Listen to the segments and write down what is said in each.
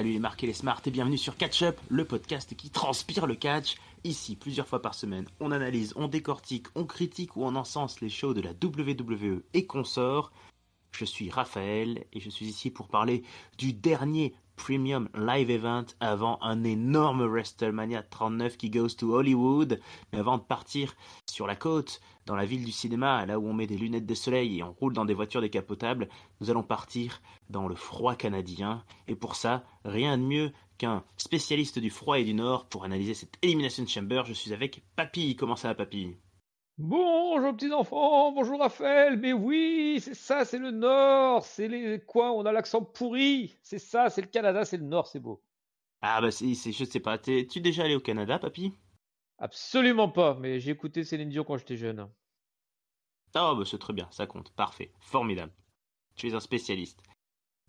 Salut les marques et les smarts et bienvenue sur Catch Up, le podcast qui transpire le catch. Ici, plusieurs fois par semaine, on analyse, on décortique, on critique ou on encense les shows de la WWE et consorts. Je suis Raphaël et je suis ici pour parler du dernier Premium Live Event avant un énorme WrestleMania 39 qui goes to Hollywood. Mais avant de partir sur la côte, dans la ville du cinéma, là où on met des lunettes de soleil et on roule dans des voitures décapotables, nous allons partir dans le froid canadien. Et pour ça, rien de mieux qu'un spécialiste du froid et du nord pour analyser cette Elimination Chamber. Je suis avec Papy. Comment ça va, Papy? Bonjour petits enfants, bonjour Raphaël, mais oui, c'est ça, c'est le Nord, c'est les coins, on a l'accent pourri, c'est ça, c'est le Canada, c'est le Nord, c'est beau. Ah bah je sais pas, t'es-tu déjà allé au Canada, Papy? Absolument pas, mais j'ai écouté Céline Dion quand j'étais jeune. Ah bah c'est très bien, ça compte, parfait, formidable. Tu es un spécialiste.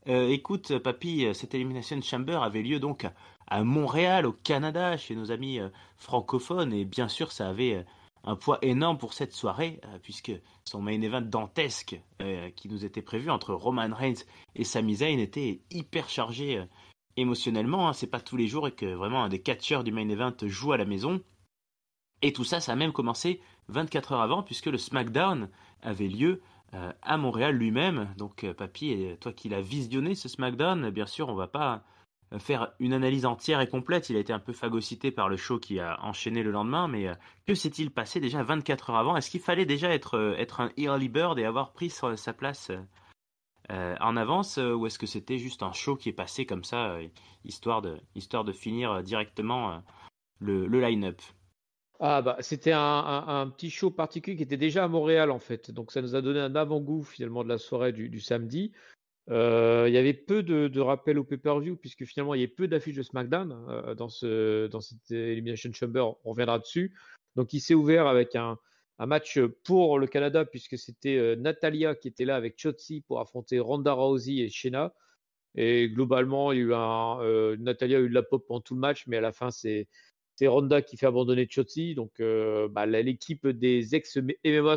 Écoute, papy, cette Elimination Chamber avait lieu donc à Montréal, au Canada, chez nos amis francophones, et bien sûr, ça avait un poids énorme pour cette soirée, puisque son main event dantesque qui nous était prévu entre Roman Reigns et Sami Zayn était hyper chargé émotionnellement. Hein. C'est pas tous les jours et que vraiment un des catcheurs du main event joue à la maison. Et tout ça, ça a même commencé 24 heures avant, puisque le SmackDown avait lieu à Montréal lui-même. Donc, Papy, et toi qui l'as visionné ce SmackDown, bien sûr, on va pas faire une analyse entière et complète. Il a été un peu phagocyté par le show qui a enchaîné le lendemain, mais que s'est-il passé déjà 24 heures avant? Est-ce qu'il fallait déjà être un early bird et avoir pris sa place en avance, ou est-ce que c'était juste un show qui est passé comme ça, histoire de finir directement le line-up? Ah bah c'était un petit show particulier qui était déjà à Montréal en fait, donc ça nous a donné un avant-goût finalement de la soirée du samedi. Il y avait peu de rappels au pay-per-view puisque finalement il y avait peu d'affiches de SmackDown dans cette Elimination Chamber, on reviendra dessus. Donc il s'est ouvert avec un match pour le Canada puisque c'était Natalia qui était là avec Shotzi pour affronter Ronda Rousey et Shayna. Et globalement, il y a eu Natalia a eu de la pop pendant tout le match, mais à la fin c'est Ronda qui fait abandonner Shotzi. Donc l'équipe des ex-MMA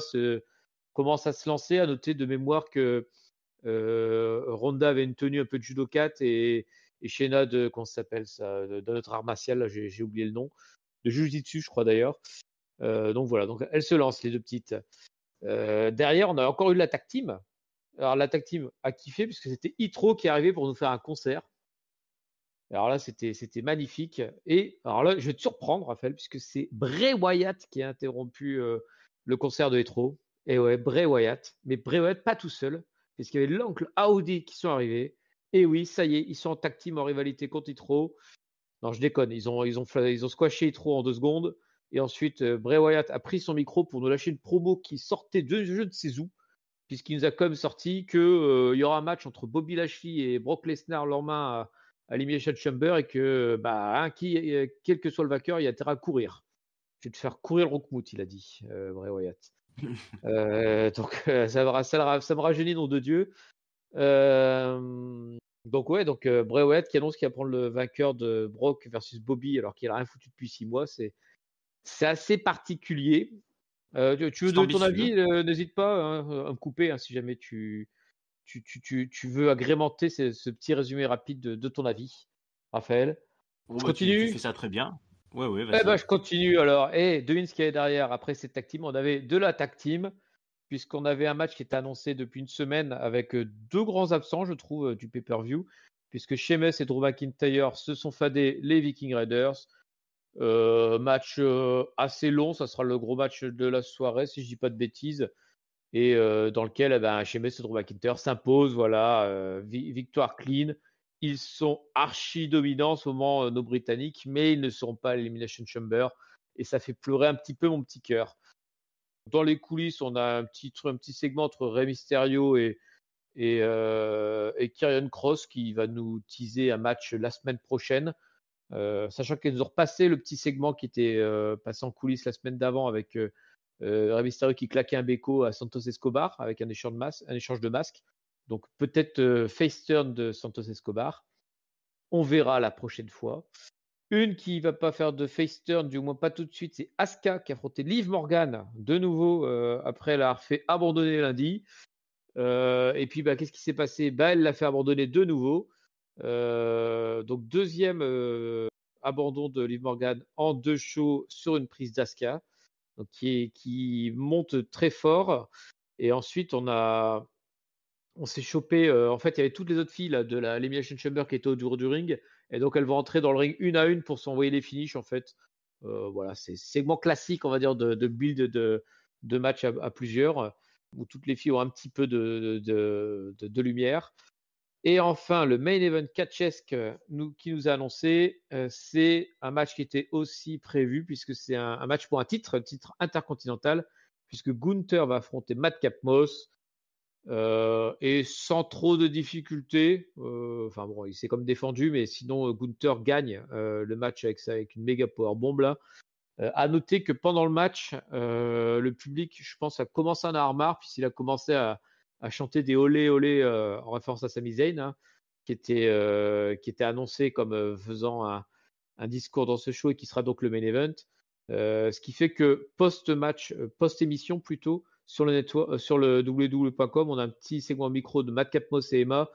commence à se lancer. À noter de mémoire que Ronda avait une tenue un peu de judokate et Shayna de, comment ça s'appelle ça, de notre art martial, là, j'ai oublié le nom, de Jiu-Jitsu, je crois d'ailleurs. Donc voilà, donc elles se lancent les deux petites. Derrière, on a encore eu la tag team. Alors la tag team a kiffé puisque c'était Hitro qui est arrivé pour nous faire un concert. Alors là, c'était magnifique. Et alors là, je vais te surprendre, Raphaël, puisque c'est Bray Wyatt qui a interrompu le concert de Hitro. Et ouais, Bray Wyatt. Mais Bray Wyatt, pas tout seul, puisqu'il y avait l'oncle Audi qui sont arrivés. Et oui, ça y est, ils sont en tag team en rivalité contre Hitro. Non, je déconne. Ils ont squashé Hitro en 2 secondes. Et ensuite, Bray Wyatt a pris son micro pour nous lâcher une promo qui sortait de je ne sais où, puisqu'il nous a comme sorti que il y aura un match entre Bobby Lashley et Brock Lesnar leurs mains à l'Elimination Chamber et que quel que soit le vainqueur, il y a intérêt à courir. Je vais te faire courir le Rockmout, il a dit, Bray Wyatt. Donc ça me rajeunit, nom de Dieu. Donc ouais, Bray Wyatt qui annonce qu'il va prendre le vainqueur de Brock versus Bobby alors qu'il a rien foutu depuis 6 mois, c'est assez particulier. Tu veux C'est donner ton ambitieux. avis, n'hésite pas hein, à me couper hein, si jamais tu veux agrémenter ce petit résumé rapide de ton avis, Raphaël. Bon, Je bah, tu fais continue? ça très bien. Ouais, ouais, Eh ben, vas-y. je continue alors. Et devine ce qu'il y avait derrière après cette tag team. On avait de la tag team, puisqu'on avait un match qui était annoncé depuis une semaine avec deux grands absents, je trouve, du pay-per-view, puisque Sheamus et Drew McIntyre se sont fadés les Viking Raiders. Match assez long, ça sera le gros match de la soirée, si je dis pas de bêtises, et dans lequel Sheamus et Drew McIntyre s'imposent, voilà, victoire clean. Ils sont archi dominants en ce moment, nos Britanniques, mais ils ne seront pas à l'Elimination Chamber, et ça fait pleurer un petit peu mon petit cœur. Dans les coulisses, on a un petit segment entre Rey Mysterio et Karrion Kross qui va nous teaser un match la semaine prochaine. Sachant qu'ils nous ont repassé le petit segment qui était passé en coulisses la semaine d'avant avec Rey Mysterio qui claquait un béco à Santos Escobar avec un échange de masques. Donc peut-être face turn de Santos Escobar. On verra la prochaine fois. Une qui va pas faire de face turn, du moins pas tout de suite, c'est Asuka qui a affronté Liv Morgan de nouveau après l'avoir fait abandonner lundi. Et puis qu'est-ce qui s'est passé? Elle l'a fait abandonner de nouveau. Donc deuxième abandon de Liv Morgan en 2 shows sur une prise d'Asuka, donc qui monte très fort. Et ensuite on s'est chopé. En fait, il y avait toutes les autres filles là, de l'Elimination Chamber qui étaient autour du ring, et donc elles vont entrer dans le ring une à une pour s'envoyer les finishes en fait. Voilà, c'est segment classique, on va dire, de build de match à plusieurs, où toutes les filles ont un petit peu de lumière. Et enfin, le main event catchesque qui nous a annoncé, c'est un match qui était aussi prévu, puisque c'est un match pour un titre intercontinental, puisque Gunther va affronter Madcap Moss, et sans trop de difficultés. Enfin bon, il s'est comme défendu, mais sinon Gunther gagne le match avec une méga powerbomb là. À noter que pendant le match, le public, je pense, a commencé à en avoir marre, puisqu'il a commencé à chanter des olé olé en référence à Sami Zayn, hein, qui était annoncé comme faisant un discours dans ce show et qui sera donc le main event. Ce qui fait que post-match, post-émission plutôt, sur le www.com, on a un petit segment micro de Madcap Moss et Emma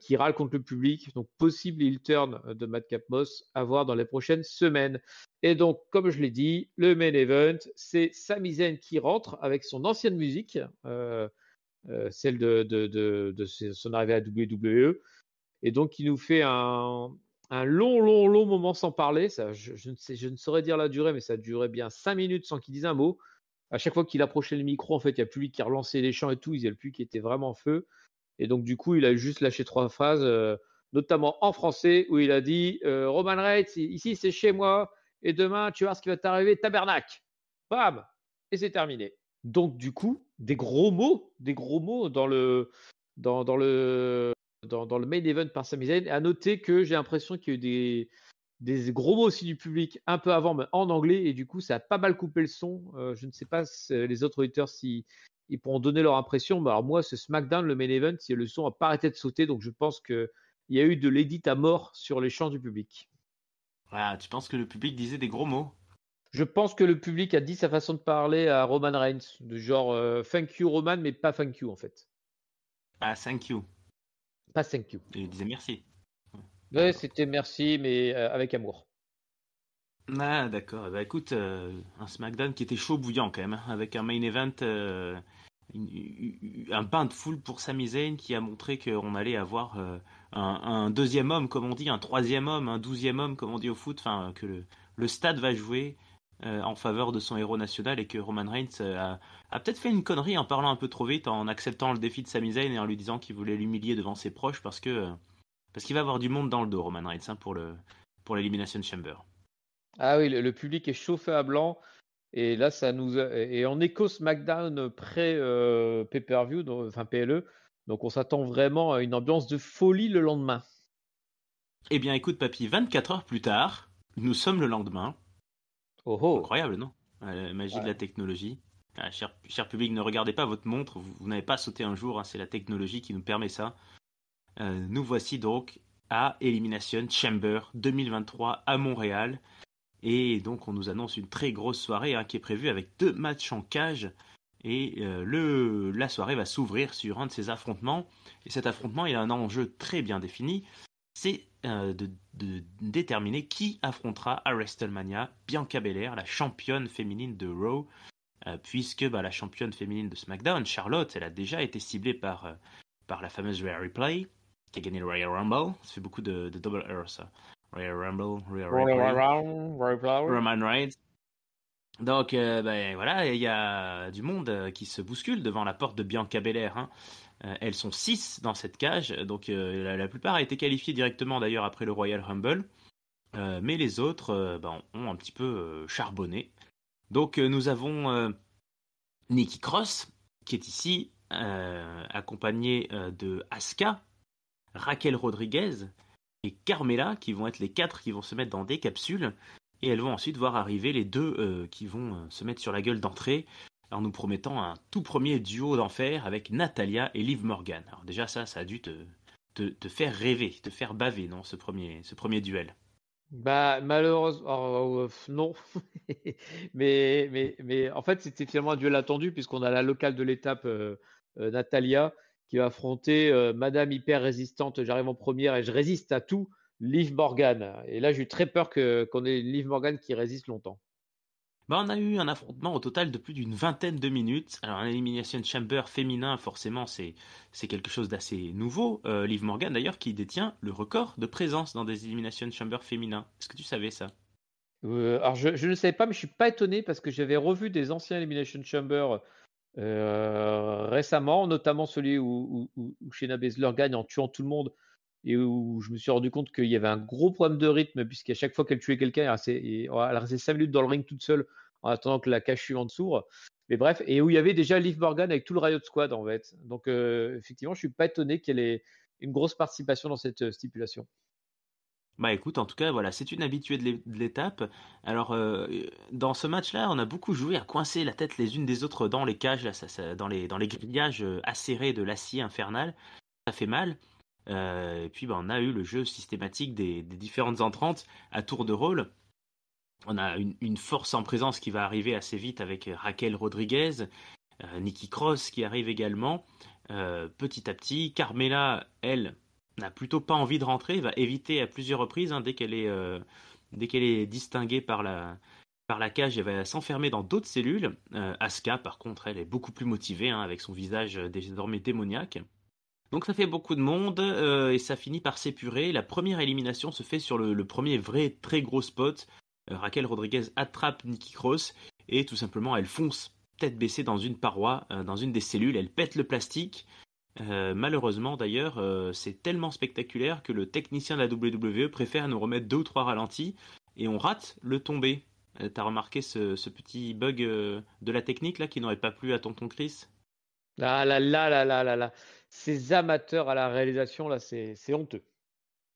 qui râlent contre le public. Donc possible heel turn de Madcap Moss à voir dans les prochaines semaines. Et donc, comme je l'ai dit, le main event, c'est Sami Zayn qui rentre avec son ancienne musique, celle de son arrivée à WWE. Et donc, il nous fait un long moment sans parler. Ça, je ne saurais dire la durée, mais ça durait bien 5 minutes sans qu'il dise un mot. À chaque fois qu'il approchait le micro, en fait, il y a plus lui qui relançait les chants et tout. Il y a le plus qui était vraiment en feu. Et donc, du coup, il a juste lâché 3 phrases, notamment en français, où il a dit Roman Reigns, ici, c'est chez moi. Et demain, tu vois ce qui va t'arriver, tabernacle. Bam. Et c'est terminé. Donc, du coup, des gros mots dans le main event par Sami Zayn. À noter que j'ai l'impression qu'il y a eu des gros mots aussi du public un peu avant, mais en anglais, et du coup, ça a pas mal coupé le son. Je ne sais pas les autres auditeurs si ils pourront donner leur impression. Mais alors moi, ce SmackDown, le main event, le son n'a pas arrêté de sauter, donc je pense qu'il y a eu de l'édit à mort sur les chants du public. Ah, tu penses que le public disait des gros mots? Je pense que le public a dit sa façon de parler à Roman Reigns, de genre thank you Roman, mais pas thank you en fait. Ah, thank you. Pas thank you. Et il disait merci. Ouais, D'accord. c'était merci, mais avec amour. Ah, d'accord. Bah écoute, un SmackDown qui était chaud bouillant quand même, hein, avec un main event, un bain de foule pour Sami Zayn qui a montré qu'on allait avoir un deuxième homme, comme on dit, un troisième homme, un 12e homme, comme on dit au foot, enfin que le stade va jouer en faveur de son héros national et que Roman Reigns a peut-être fait une connerie en parlant un peu trop vite, en acceptant le défi de Sami Zayn et en lui disant qu'il voulait l'humilier devant ses proches parce qu'il va avoir du monde dans le dos, Roman Reigns, hein, pour l'Elimination Chamber. Ah oui, le public est chauffé à blanc. Et là, et en écho SmackDown pré pay-per-view, enfin PLE. Donc on s'attend vraiment à une ambiance de folie le lendemain. Eh bien, écoute, papy, 24 heures plus tard, nous sommes le lendemain. Oh oh. Incroyable, non? La magie de Ouais. la technologie. Ah, cher public, ne regardez pas votre montre, vous n'avez pas sauté un jour, hein, c'est la technologie qui nous permet ça. Nous voici donc à Elimination Chamber 2023 à Montréal. Et donc, on nous annonce une très grosse soirée hein, qui est prévue avec 2 matchs en cage. Et la soirée va s'ouvrir sur un de ces affrontements. Et cet affrontement, il a un enjeu très bien défini. C'est de déterminer qui affrontera à WrestleMania Bianca Belair, la championne féminine de Raw, puisque la championne féminine de SmackDown, Charlotte, elle a déjà été ciblée par la fameuse Rhea Ripley, qui a gagné le Royal Rumble. Ça fait beaucoup de double R, ça. Royal Rumble, Rhea Ripley, Roman Reigns. Donc, voilà, il y a du monde qui se bouscule devant la porte de Bianca Belair. Hein. Elles sont 6 dans cette cage, donc la plupart a été qualifiée directement d'ailleurs après le Royal Rumble, mais les autres ont un petit peu charbonné. Donc nous avons Nikki Cross qui est ici, accompagnée de Asuka, Raquel Rodriguez et Carmella qui vont être les 4 qui vont se mettre dans des capsules et elles vont ensuite voir arriver les 2 qui vont se mettre sur la gueule d'entrée en nous promettant un tout premier duo d'enfer avec Natalya et Liv Morgan. Alors déjà ça a dû te faire rêver, te faire baver, non, ce premier duel. Bah malheureusement non. Mais en fait c'était finalement un duel attendu puisqu'on a la locale de l'étape Natalia qui va affronter Madame hyper résistante, j'arrive en première et je résiste à tout, Liv Morgan. Et là, j'ai eu très peur qu'on ait Liv Morgan qui résiste longtemps. On a eu un affrontement au total de plus d'une vingtaine de minutes. Alors, un Elimination Chamber féminin, forcément, c'est quelque chose d'assez nouveau. Liv Morgan, d'ailleurs, qui détient le record de présence dans des Elimination Chamber féminins. Est-ce que tu savais ça? Alors, je ne savais pas, mais je suis pas étonné parce que j'avais revu des anciens Elimination Chamber récemment, notamment celui où Shayna Baszler gagne en tuant tout le monde et où je me suis rendu compte qu'il y avait un gros problème de rythme puisqu'à chaque fois qu'elle tuait quelqu'un, elle restait 5 minutes dans le ring toute seule en attendant que la cage suivante s'ouvre. Mais bref, et où il y avait déjà Liv Morgan avec tout le Riot Squad en fait. Donc effectivement, je suis pas étonné qu'elle ait une grosse participation dans cette stipulation. Bah écoute, en tout cas, voilà, c'est une habituée de l'étape. Alors, dans ce match-là, on a beaucoup joué à coincer la tête les unes des autres dans les cages, là, dans les grillages acérés de l'acier infernal. Ça fait mal. Et puis, on a eu le jeu systématique des différentes entrantes à tour de rôle. On a une force en présence qui va arriver assez vite avec Raquel Rodriguez, Nikki Cross qui arrive également. Petit à petit, Carmela, elle, n'a plutôt pas envie de rentrer, va éviter à plusieurs reprises dès qu'elle est distinguée par la cage, elle va s'enfermer dans d'autres cellules. Asuka, par contre, elle est beaucoup plus motivée avec son visage désormais démoniaque. Donc ça fait beaucoup de monde et ça finit par s'épurer. La première élimination se fait sur le premier vrai très gros spot. Raquel Rodriguez attrape Nikki Cross et tout simplement elle fonce tête baissée dans une paroi, dans une des cellules. Elle pète le plastique. Malheureusement d'ailleurs, c'est tellement spectaculaire que le technicien de la WWE préfère nous remettre 2 ou 3 ralentis et on rate le tombé. T'as remarqué ce petit bug de la technique là qui n'aurait pas plu à tonton Chris? Ah là là là là là là. Ces amateurs à la réalisation, là, c'est honteux.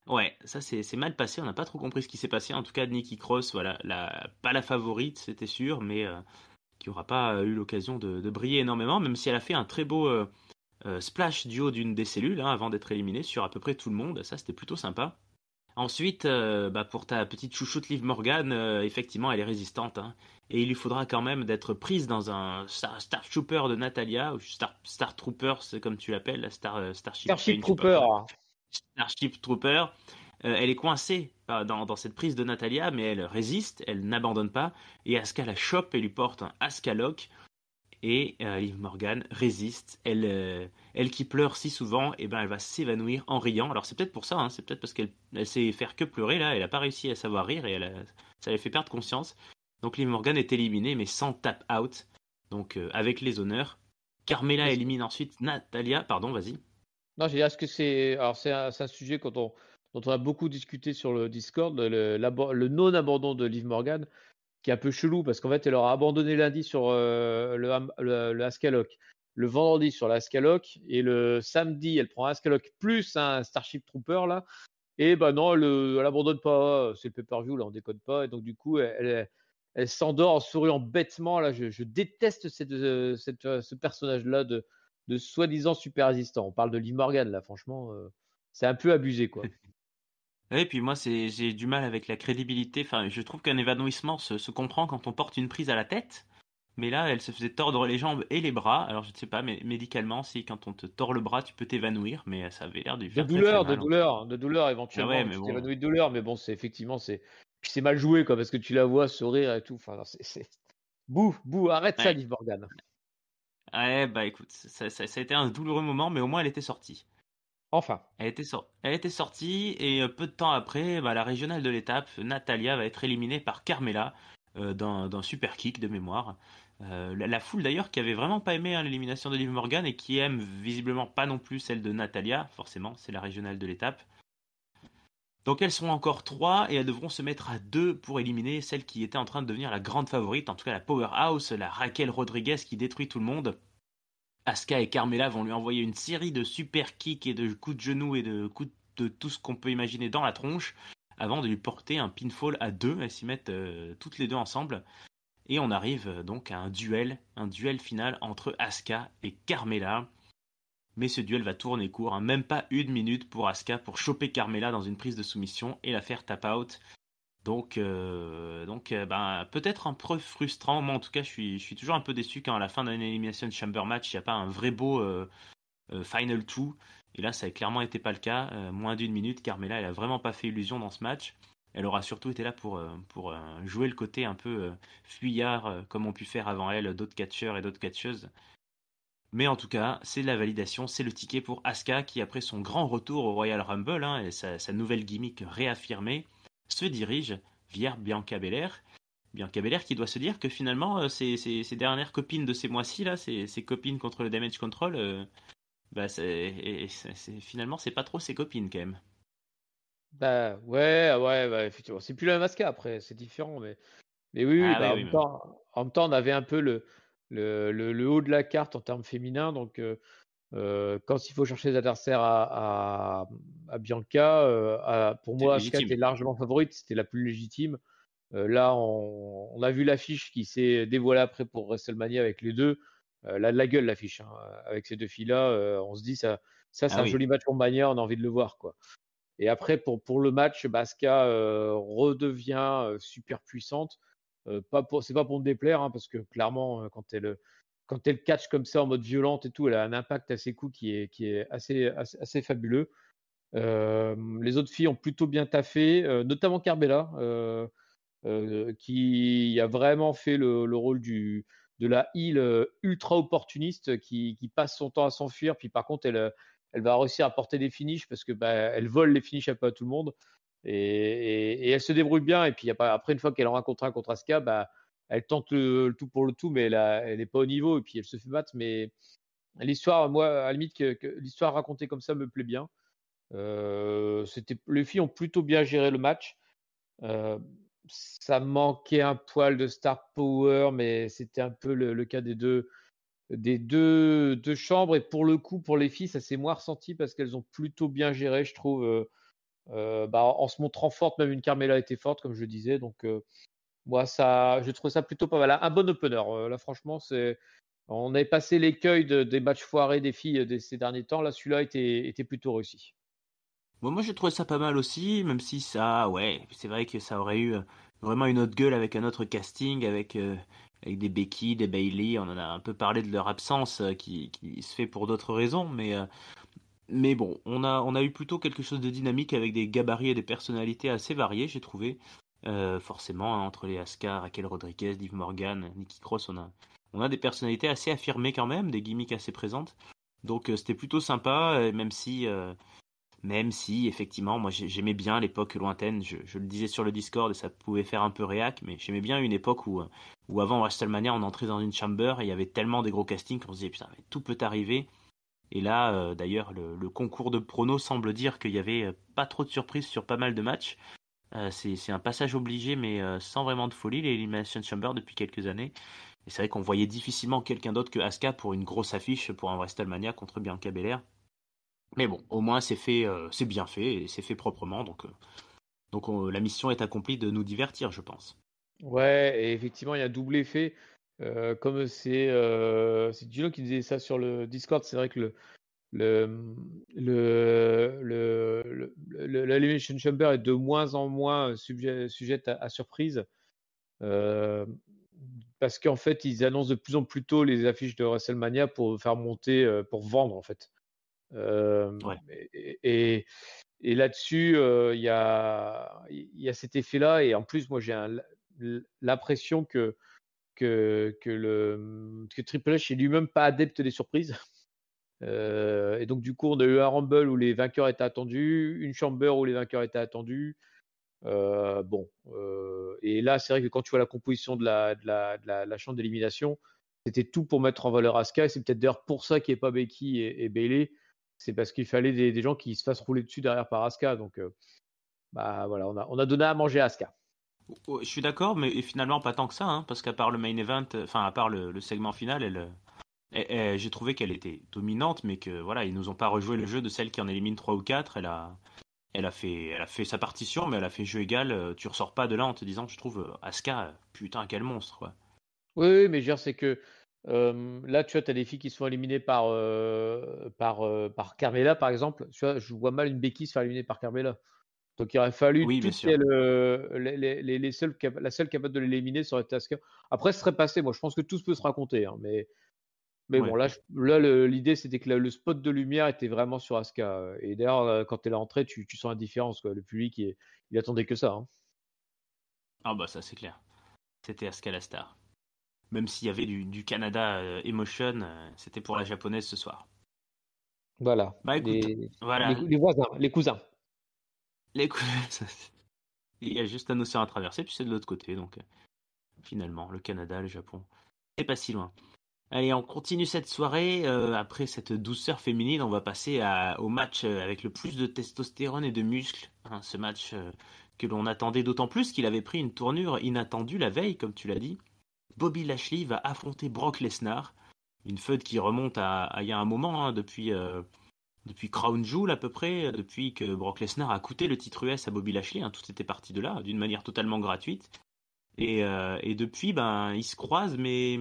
Ouais, ça c'est mal passé, on n'a pas trop compris ce qui s'est passé. En tout cas, Nikki Cross, voilà, pas la favorite, c'était sûr, mais qui n'aura pas eu l'occasion de briller énormément, même si elle a fait un très beau splash du haut d'une des cellules avant d'être éliminée sur à peu près tout le monde. Ça, c'était plutôt sympa. Ensuite, pour ta petite chouchoute Liv Morgan, effectivement, elle est résistante. Et il lui faudra quand même d'être prise dans un Star Trooper de Natalia, ou Star Trooper, c'est comme tu l'appelles, la Starship Starship Train, je sais pas quoi. Trooper. Starship Trooper. Elle est coincée dans cette prise de Natalia, mais elle résiste, elle n'abandonne pas. Et Asuka la chope et lui porte un Asuka Lock. Et Liv Morgan résiste. Elle qui pleure si souvent, et ben elle va s'évanouir en riant. Alors c'est peut-être pour ça, c'est peut-être parce qu'elle sait faire que pleurer là. Elle n'a pas réussi à savoir rire et ça lui fait perdre conscience. Donc Liv Morgan est éliminée, mais sans tap out. Donc avec les honneurs. Carmela Est-ce- élimine ensuite Natalia. Pardon, vas-y. Non, j'ai dit, est-ce que c'est. Alors, c'est un sujet dont on a beaucoup discuté sur le Discord, le non-abandon de Liv Morgan, qui est un peu chelou parce qu'en fait, elle aura abandonné lundi sur le Ascalock, le vendredi sur l'Ascalock, et le samedi, elle prend un Ascalock plus un Starship Trooper, là. Et bah non, elle abandonne pas. C'est le pay-per-view, là, on déconne pas. Et donc, du coup, elle s'endort en souriant bêtement. Là, je déteste ce personnage-là de soi-disant super résistant. On parle de Lee Morgan, là, franchement, c'est un peu abusé, quoi. Et puis moi, j'ai du mal avec la crédibilité. Enfin, je trouve qu'un évanouissement se comprend quand on porte une prise à la tête. Mais là, elle se faisait tordre les jambes et les bras. Alors, je ne sais pas, mais médicalement, si quand on te tord le bras, tu peux t'évanouir. Mais ça avait l'air de lui faire très très mal. De douleur Ah éventuellement, ouais, mais mais tu bon. t'évanouis de douleur. Mais bon, c'est effectivement, puis c'est mal joué, quoi, parce que tu la vois sourire et tout. Enfin, non, bouh, bouh, arrête ça, Ouais. Liv Morgan. Ouais, bah écoute, ça a été un douloureux moment, mais au moins elle était sortie. Enfin. Elle était sortie et peu de temps après, la régionale de l'étape, Natalia, va être éliminée par Carmela d'un super kick de mémoire. La foule d'ailleurs qui avait vraiment pas aimé l'élimination de Liv Morgan et qui aime visiblement pas non plus celle de Natalia, forcément, c'est la régionale de l'étape. Donc elles seront encore 3 et elles devront se mettre à 2 pour éliminer celle qui était en train de devenir la grande favorite, en tout cas la powerhouse, la Raquel Rodriguez qui détruit tout le monde. Asuka et Carmela vont lui envoyer une série de super kicks et de coups de genoux et de coups de tout ce qu'on peut imaginer dans la tronche avant de lui porter un pinfall à 2. Elles s'y mettent toutes les deux ensemble. Et on arrive donc à un duel final entre Asuka et Carmela. Mais ce duel va tourner court, même pas 1 minute pour Asuka pour choper Carmela dans une prise de soumission et la faire tap out. Donc peut-être un peu frustrant. Moi, en tout cas, je suis toujours un peu déçu quand à la fin d'un Elimination Chamber match, il n'y a pas un vrai beau Final 2. Et là, ça a clairement été pas le cas. Moins d'une minute, Carmela, elle a vraiment pas fait illusion dans ce match. Elle aura surtout été là pour jouer le côté un peu fuyard, comme ont pu faire avant elle d'autres catcheurs et d'autres catcheuses. Mais en tout cas, c'est la validation, c'est le ticket pour Asuka qui, après son grand retour au Royal Rumble et sa nouvelle gimmick réaffirmée, se dirige vers Bianca Belair. Bianca Belair qui doit se dire que finalement, ses dernières copines de ces mois-ci, là, ses copines contre le Damage Control, bah, finalement, c'est pas trop ses copines quand même. Bah ouais, bah, effectivement. C'est plus la masca après, c'est différent, mais oui, Ah oui, bah oui, mais bon. en même temps, on avait un peu le haut de la carte en termes féminins, donc quand il faut chercher des adversaires à Bianca, pour C'est moi, Asuka légitime. était largement favorite, c'était la plus légitime. Là, on a vu l'affiche qui s'est dévoilée après pour WrestleMania avec les deux. Là, de la gueule l'affiche, hein, avec ces deux filles-là. On se dit ça c'est Ah un oui. joli match pour Mania, on a envie de le voir, quoi. Et après, pour le match, Asuka redevient super puissante. C'est pas pour me déplaire, hein, parce que clairement, quand elle catch comme ça en mode violente et tout, elle a un impact à ses coups qui est assez fabuleux. Les autres filles ont plutôt bien taffé, notamment Carbella, qui a vraiment fait le rôle de la heal ultra opportuniste qui passe son temps à s'enfuir, puis par contre elle va réussir à porter des finishes parce que bah, elle vole les finishes un peu à tout le monde et elle se débrouille bien et puis y a pas, après une fois qu'elle en rencontre un contre Asuka, bah, elle tente le tout pour le tout mais elle est pas au niveau et puis elle se fait battre, mais l'histoire, moi à la limite que l'histoire racontée comme ça me plaît bien. Les filles ont plutôt bien géré le match. Euh, Ça manquait un poil de star power, mais c'était un peu le cas deux chambres. Et pour le coup, pour les filles, ça s'est moins ressenti parce qu'elles ont plutôt bien géré, je trouve, bah, en se montrant forte. Même une Carmela était forte, comme je disais. Donc, moi, je trouve ça plutôt pas mal. Un bon opener. Là, franchement, on avait passé l'écueil des matchs foirés des filles de ces derniers temps. Là, celui-là était plutôt réussi. Bon, moi, j'ai trouvé ça pas mal aussi, même si ça, ouais, c'est vrai que ça aurait eu vraiment une autre gueule avec un autre casting, avec des Becky, des Bailey. On en a un peu parlé de leur absence qui se fait pour d'autres raisons, mais bon, on a eu plutôt quelque chose de dynamique avec des gabarits et des personnalités assez variées, j'ai trouvé. Forcément, hein, entre les Asuka, Raquel Rodriguez, Liv Morgan, Nikki Cross, on a des personnalités assez affirmées quand même, des gimmicks assez présentes. Donc c'était plutôt sympa, même si, effectivement, moi j'aimais bien l'époque lointaine, je le disais sur le Discord et ça pouvait faire un peu réac, mais j'aimais bien une époque où avant WrestleMania on entrait dans une chamber et il y avait tellement des gros castings qu'on se disait putain, mais tout peut arriver. Et là, d'ailleurs, le concours de pronos semble dire qu'il y avait pas trop de surprises sur pas mal de matchs. C'est un passage obligé, mais sans vraiment de folie, les Elimination Chamber depuis quelques années. Et c'est vrai qu'on voyait difficilement quelqu'un d'autre que Asuka pour une grosse affiche pour un WrestleMania contre Bianca Belair. Mais bon, au moins c'est fait, c'est bien fait et c'est fait proprement, donc la mission est accomplie de nous divertir, je pense. Ouais, et effectivement, il y a un double effet. Comme c'est Gino qui disait ça sur le Discord, c'est vrai que le, l'Elimination Chamber est de moins en moins sujette à surprise. Euh, Parce qu'en fait, ils annoncent de plus en plus tôt les affiches de WrestleMania pour faire monter, pour vendre en fait. Euh, Ouais. et, et, et là-dessus, il y a cet effet-là. Et en plus, moi, j'ai l'impression que Triple H est lui-même pas adepte des surprises. Et donc, du coup, on a eu un Rumble où les vainqueurs étaient attendus, une Chamber où les vainqueurs étaient attendus. Et là, c'est vrai que quand tu vois la composition de la chambre d'élimination, c'était tout pour mettre en valeur Asuka. Et c'est peut-être d'ailleurs pour ça qu'il n'y ait pas Becky et Bayley. C'est parce qu'il fallait des gens qui se fassent rouler dessus derrière par Asuka. Donc, bah voilà, on a donné à manger à Asuka. Je suis d'accord, mais finalement pas tant que ça, hein, parce qu'à part le main event, enfin à part le segment final, j'ai trouvé qu'elle était dominante, mais que voilà, ils nous ont pas rejoué le jeu de celle qui en élimine 3 ou 4. Elle a fait sa partition, mais elle a fait jeu égal. Tu ressors pas de là en te disant, je trouve, Asuka, putain, quel monstre, quoi. Oui, oui, mais je veux dire, c'est que là, tu vois, tu as des filles qui se font éliminer par Carmella, par exemple. Tu vois, je vois mal une Becky se faire éliminer par Carmella. Donc, il aurait fallu Oui, bien toutes sûr. la seule capable de l'éliminer, ça aurait été Asuka. Après, ce serait passé. Moi, je pense que tout se peut se raconter, hein, Mais Ouais. bon, là, l'idée, c'était que le spot de lumière était vraiment sur Asuka. Et d'ailleurs, quand elle est entrée, tu sens la différence, quoi. Le public, il attendait que ça, hein. Ah bah ça c'est clair. C'était Asuka la star. Même s'il y avait du Canada Emotion, c'était pour la japonaise ce soir. Voilà. Bah écoute, voilà. Les voisins, les cousins. Les cou- Il y a juste un océan à traverser, puis c'est de l'autre côté. Donc finalement, le Canada, le Japon, c'est pas si loin. Allez, on continue cette soirée. Après cette douceur féminine, on va passer au match avec le plus de testostérone et de muscles, hein. Ce match que l'on attendait d'autant plus qu'il avait pris une tournure inattendue la veille, comme tu l'as dit. Bobby Lashley va affronter Brock Lesnar. Une feud qui remonte à il y a un moment, hein, depuis Crown Jewel à peu près, depuis que Brock Lesnar a coûté le titre US à Bobby Lashley, hein. Tout était parti de là, d'une manière totalement gratuite. Et depuis, ben, ils se croisent, mais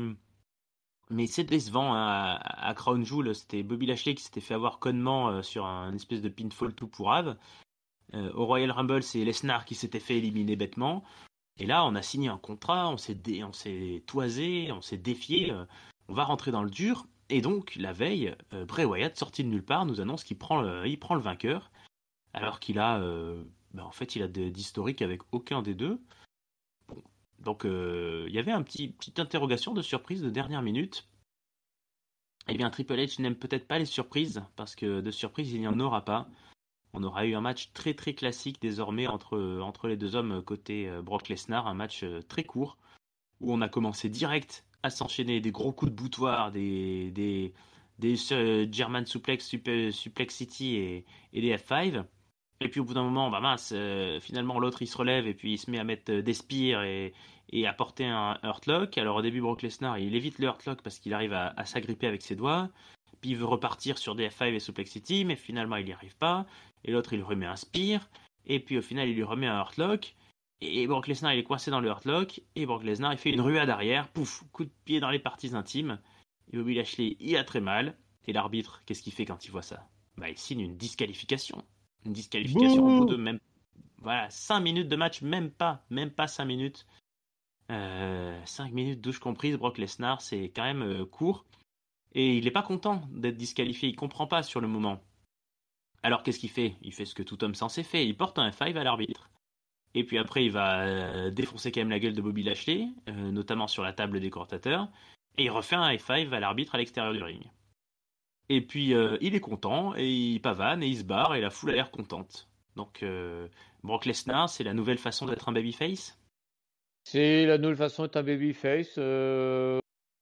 c'est décevant, hein. À Crown Jewel, c'était Bobby Lashley qui s'était fait avoir connement sur un espèce de pinfall tout pourrave. Au Royal Rumble, c'est Lesnar qui s'était fait éliminer bêtement. Et là, on a signé un contrat, on s'est toisé, on s'est défié, on va rentrer dans le dur. Et donc, la veille, Bray Wyatt, sorti de nulle part, nous annonce il prend le vainqueur, alors qu'il a, en fait, il a d'historique avec aucun des deux. Bon. Donc, il y avait petite interrogation de surprise de dernière minute. Eh bien, Triple H n'aime peut-être pas les surprises, parce que de surprise, il n'y en aura pas. On aura eu un match très très classique désormais entre les deux hommes côté Brock Lesnar, un match très court, où on a commencé direct à s'enchaîner des gros coups de boutoir, des German Suplex, Suplex City et des F5. Et puis au bout d'un moment, bah mince, finalement l'autre il se relève et puis il se met à mettre des spears et à porter un hurtlock. Alors au début, Brock Lesnar il évite le hurtlock parce qu'il arrive à s'agripper avec ses doigts. Puis il veut repartir sur des F5 et Suplex City, mais finalement il n'y arrive pas. Et l'autre il lui remet un spear. Et puis au final il lui remet un hurtlock. Et Brock Lesnar il est coincé dans le hurtlock. Et Brock Lesnar il fait une ruade arrière. Pouf, coup de pied dans les parties intimes. Et Bobby Lashley il a très mal. Et l'arbitre, qu'est-ce qu'il fait quand il voit ça? Bah il signe une disqualification. Une disqualification au bout de Bouh! même voilà, 5 minutes de match, même pas 5 minutes. 5 minutes douche comprise, Brock Lesnar, c'est quand même court. Et il n'est pas content d'être disqualifié, il comprend pas sur le moment. Alors qu'est-ce qu'il fait? Il fait ce que tout homme censé fait, il porte un F5 à l'arbitre. Et puis après, il va défoncer quand même la gueule de Bobby Lashley, notamment sur la table des commentateurs. Et il refait un F5 à l'arbitre à l'extérieur du ring. Et puis il est content, et il pavane, et il se barre, et la foule a l'air contente. Donc Brock Lesnar, c'est la nouvelle façon d'être un babyface? C'est la nouvelle façon d'être un babyface.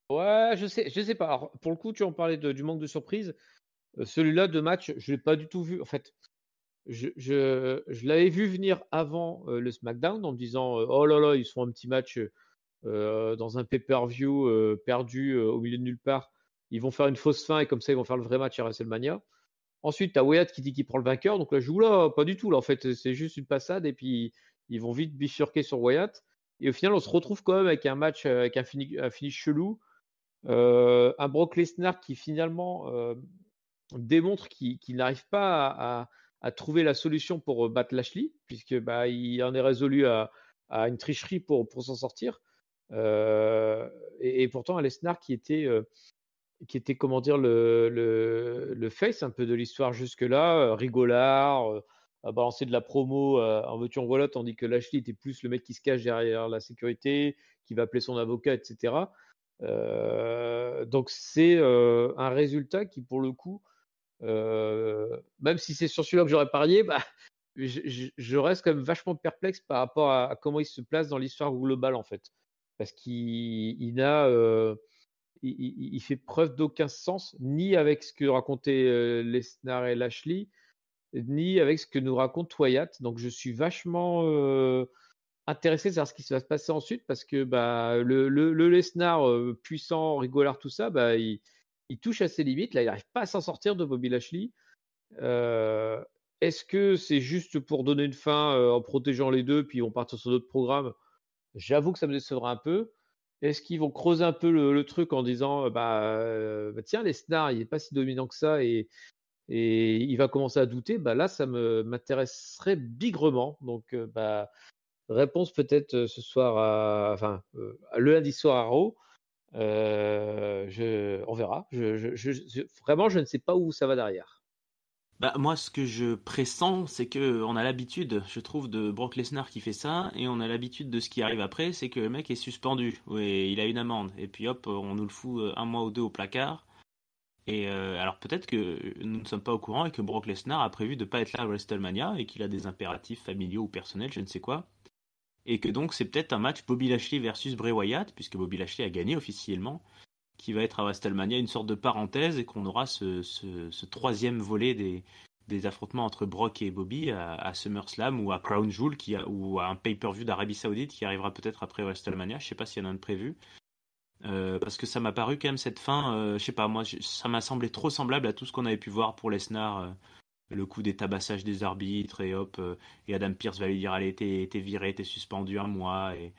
Ouais, je sais pas. Alors, pour le coup, tu en parlais du manque de surprise. Celui-là de match, je l'ai pas du tout vu. En fait, je l'avais vu venir avant le SmackDown en me disant oh là là, ils font un petit match dans un pay-per-view perdu au milieu de nulle part. Ils vont faire une fausse fin et comme ça, ils vont faire le vrai match à WrestleMania. Ensuite, tu as Wyatt qui dit qu'il prend le vainqueur. Donc là, je joue là, pas du tout. Là, en fait, c'est juste une passade et puis ils vont vite bifurquer sur Wyatt. Et au final, on se retrouve quand même avec un match, avec un finish chelou. Un Brock Lesnar qui finalement démontre qu'il n'arrive pas à trouver la solution pour battre Lashley, puisque bah, il en est résolu à une tricherie pour s'en sortir. Et pourtant, un Lesnar qui était comment dire le face un peu de l'histoire jusque-là, rigolard, à balancer de la promo en veux-tu en voilà, tandis que Lashley était plus le mec qui se cache derrière la sécurité, qui va appeler son avocat, etc. Donc c'est un résultat qui pour le coup, même si c'est sur celui-là que j'aurais parié, bah, je reste quand même vachement perplexe par rapport à comment il se place dans l'histoire globale en fait, parce qu'il a il fait preuve d'aucun sens, ni avec ce que racontaient Lesnar et Lashley, ni avec ce que nous raconte Wyatt. Donc je suis vachement intéressé de savoir ce qui va se passer ensuite, parce que bah, le Lesnar puissant, rigolard, tout ça, bah, il touche à ses limites. Là, il n'arrive pas à s'en sortir de Bobby Lashley. Euh, Est-ce que c'est juste pour donner une fin en protégeant les deux, puis on partir sur d'autres programmes? J'avoue que ça me décevra un peu. Est-ce qu'ils vont creuser un peu le truc en disant bah, tiens, Lesnar, il n'est pas si dominant que ça et il va commencer à douter? Bah là, ça m'intéresserait bigrement. Donc bah, réponse peut-être ce soir, enfin le lundi soir à Raw. On verra. Vraiment, je ne sais pas où ça va derrière. Bah, moi, ce que je pressens, c'est que on a l'habitude, je trouve, de Brock Lesnar qui fait ça, et on a l'habitude de ce qui arrive après, c'est que le mec est suspendu, ouais, il a une amende, et puis hop, on nous le fout un mois ou deux au placard. Et alors peut-être que nous ne sommes pas au courant et que Brock Lesnar a prévu de pas être là à WrestleMania et qu'il a des impératifs familiaux ou personnels, je ne sais quoi. Et que donc c'est peut-être un match Bobby Lashley versus Bray Wyatt, puisque Bobby Lashley a gagné officiellement, qui va être à WrestleMania une sorte de parenthèse et qu'on aura ce troisième volet des affrontements entre Brock et Bobby à SummerSlam ou à Crown Jewel ou à un pay-per-view d'Arabie Saoudite qui arrivera peut-être après WrestleMania. Je sais pas s'il y en a un de prévu. Parce que ça m'a paru quand même cette fin, je sais pas, moi ça m'a semblé trop semblable à tout ce qu'on avait pu voir pour Lesnar, le coup des tabassages des arbitres et hop, et Adam Pearce va lui dire allez t'es viré, t'es suspendu un mois et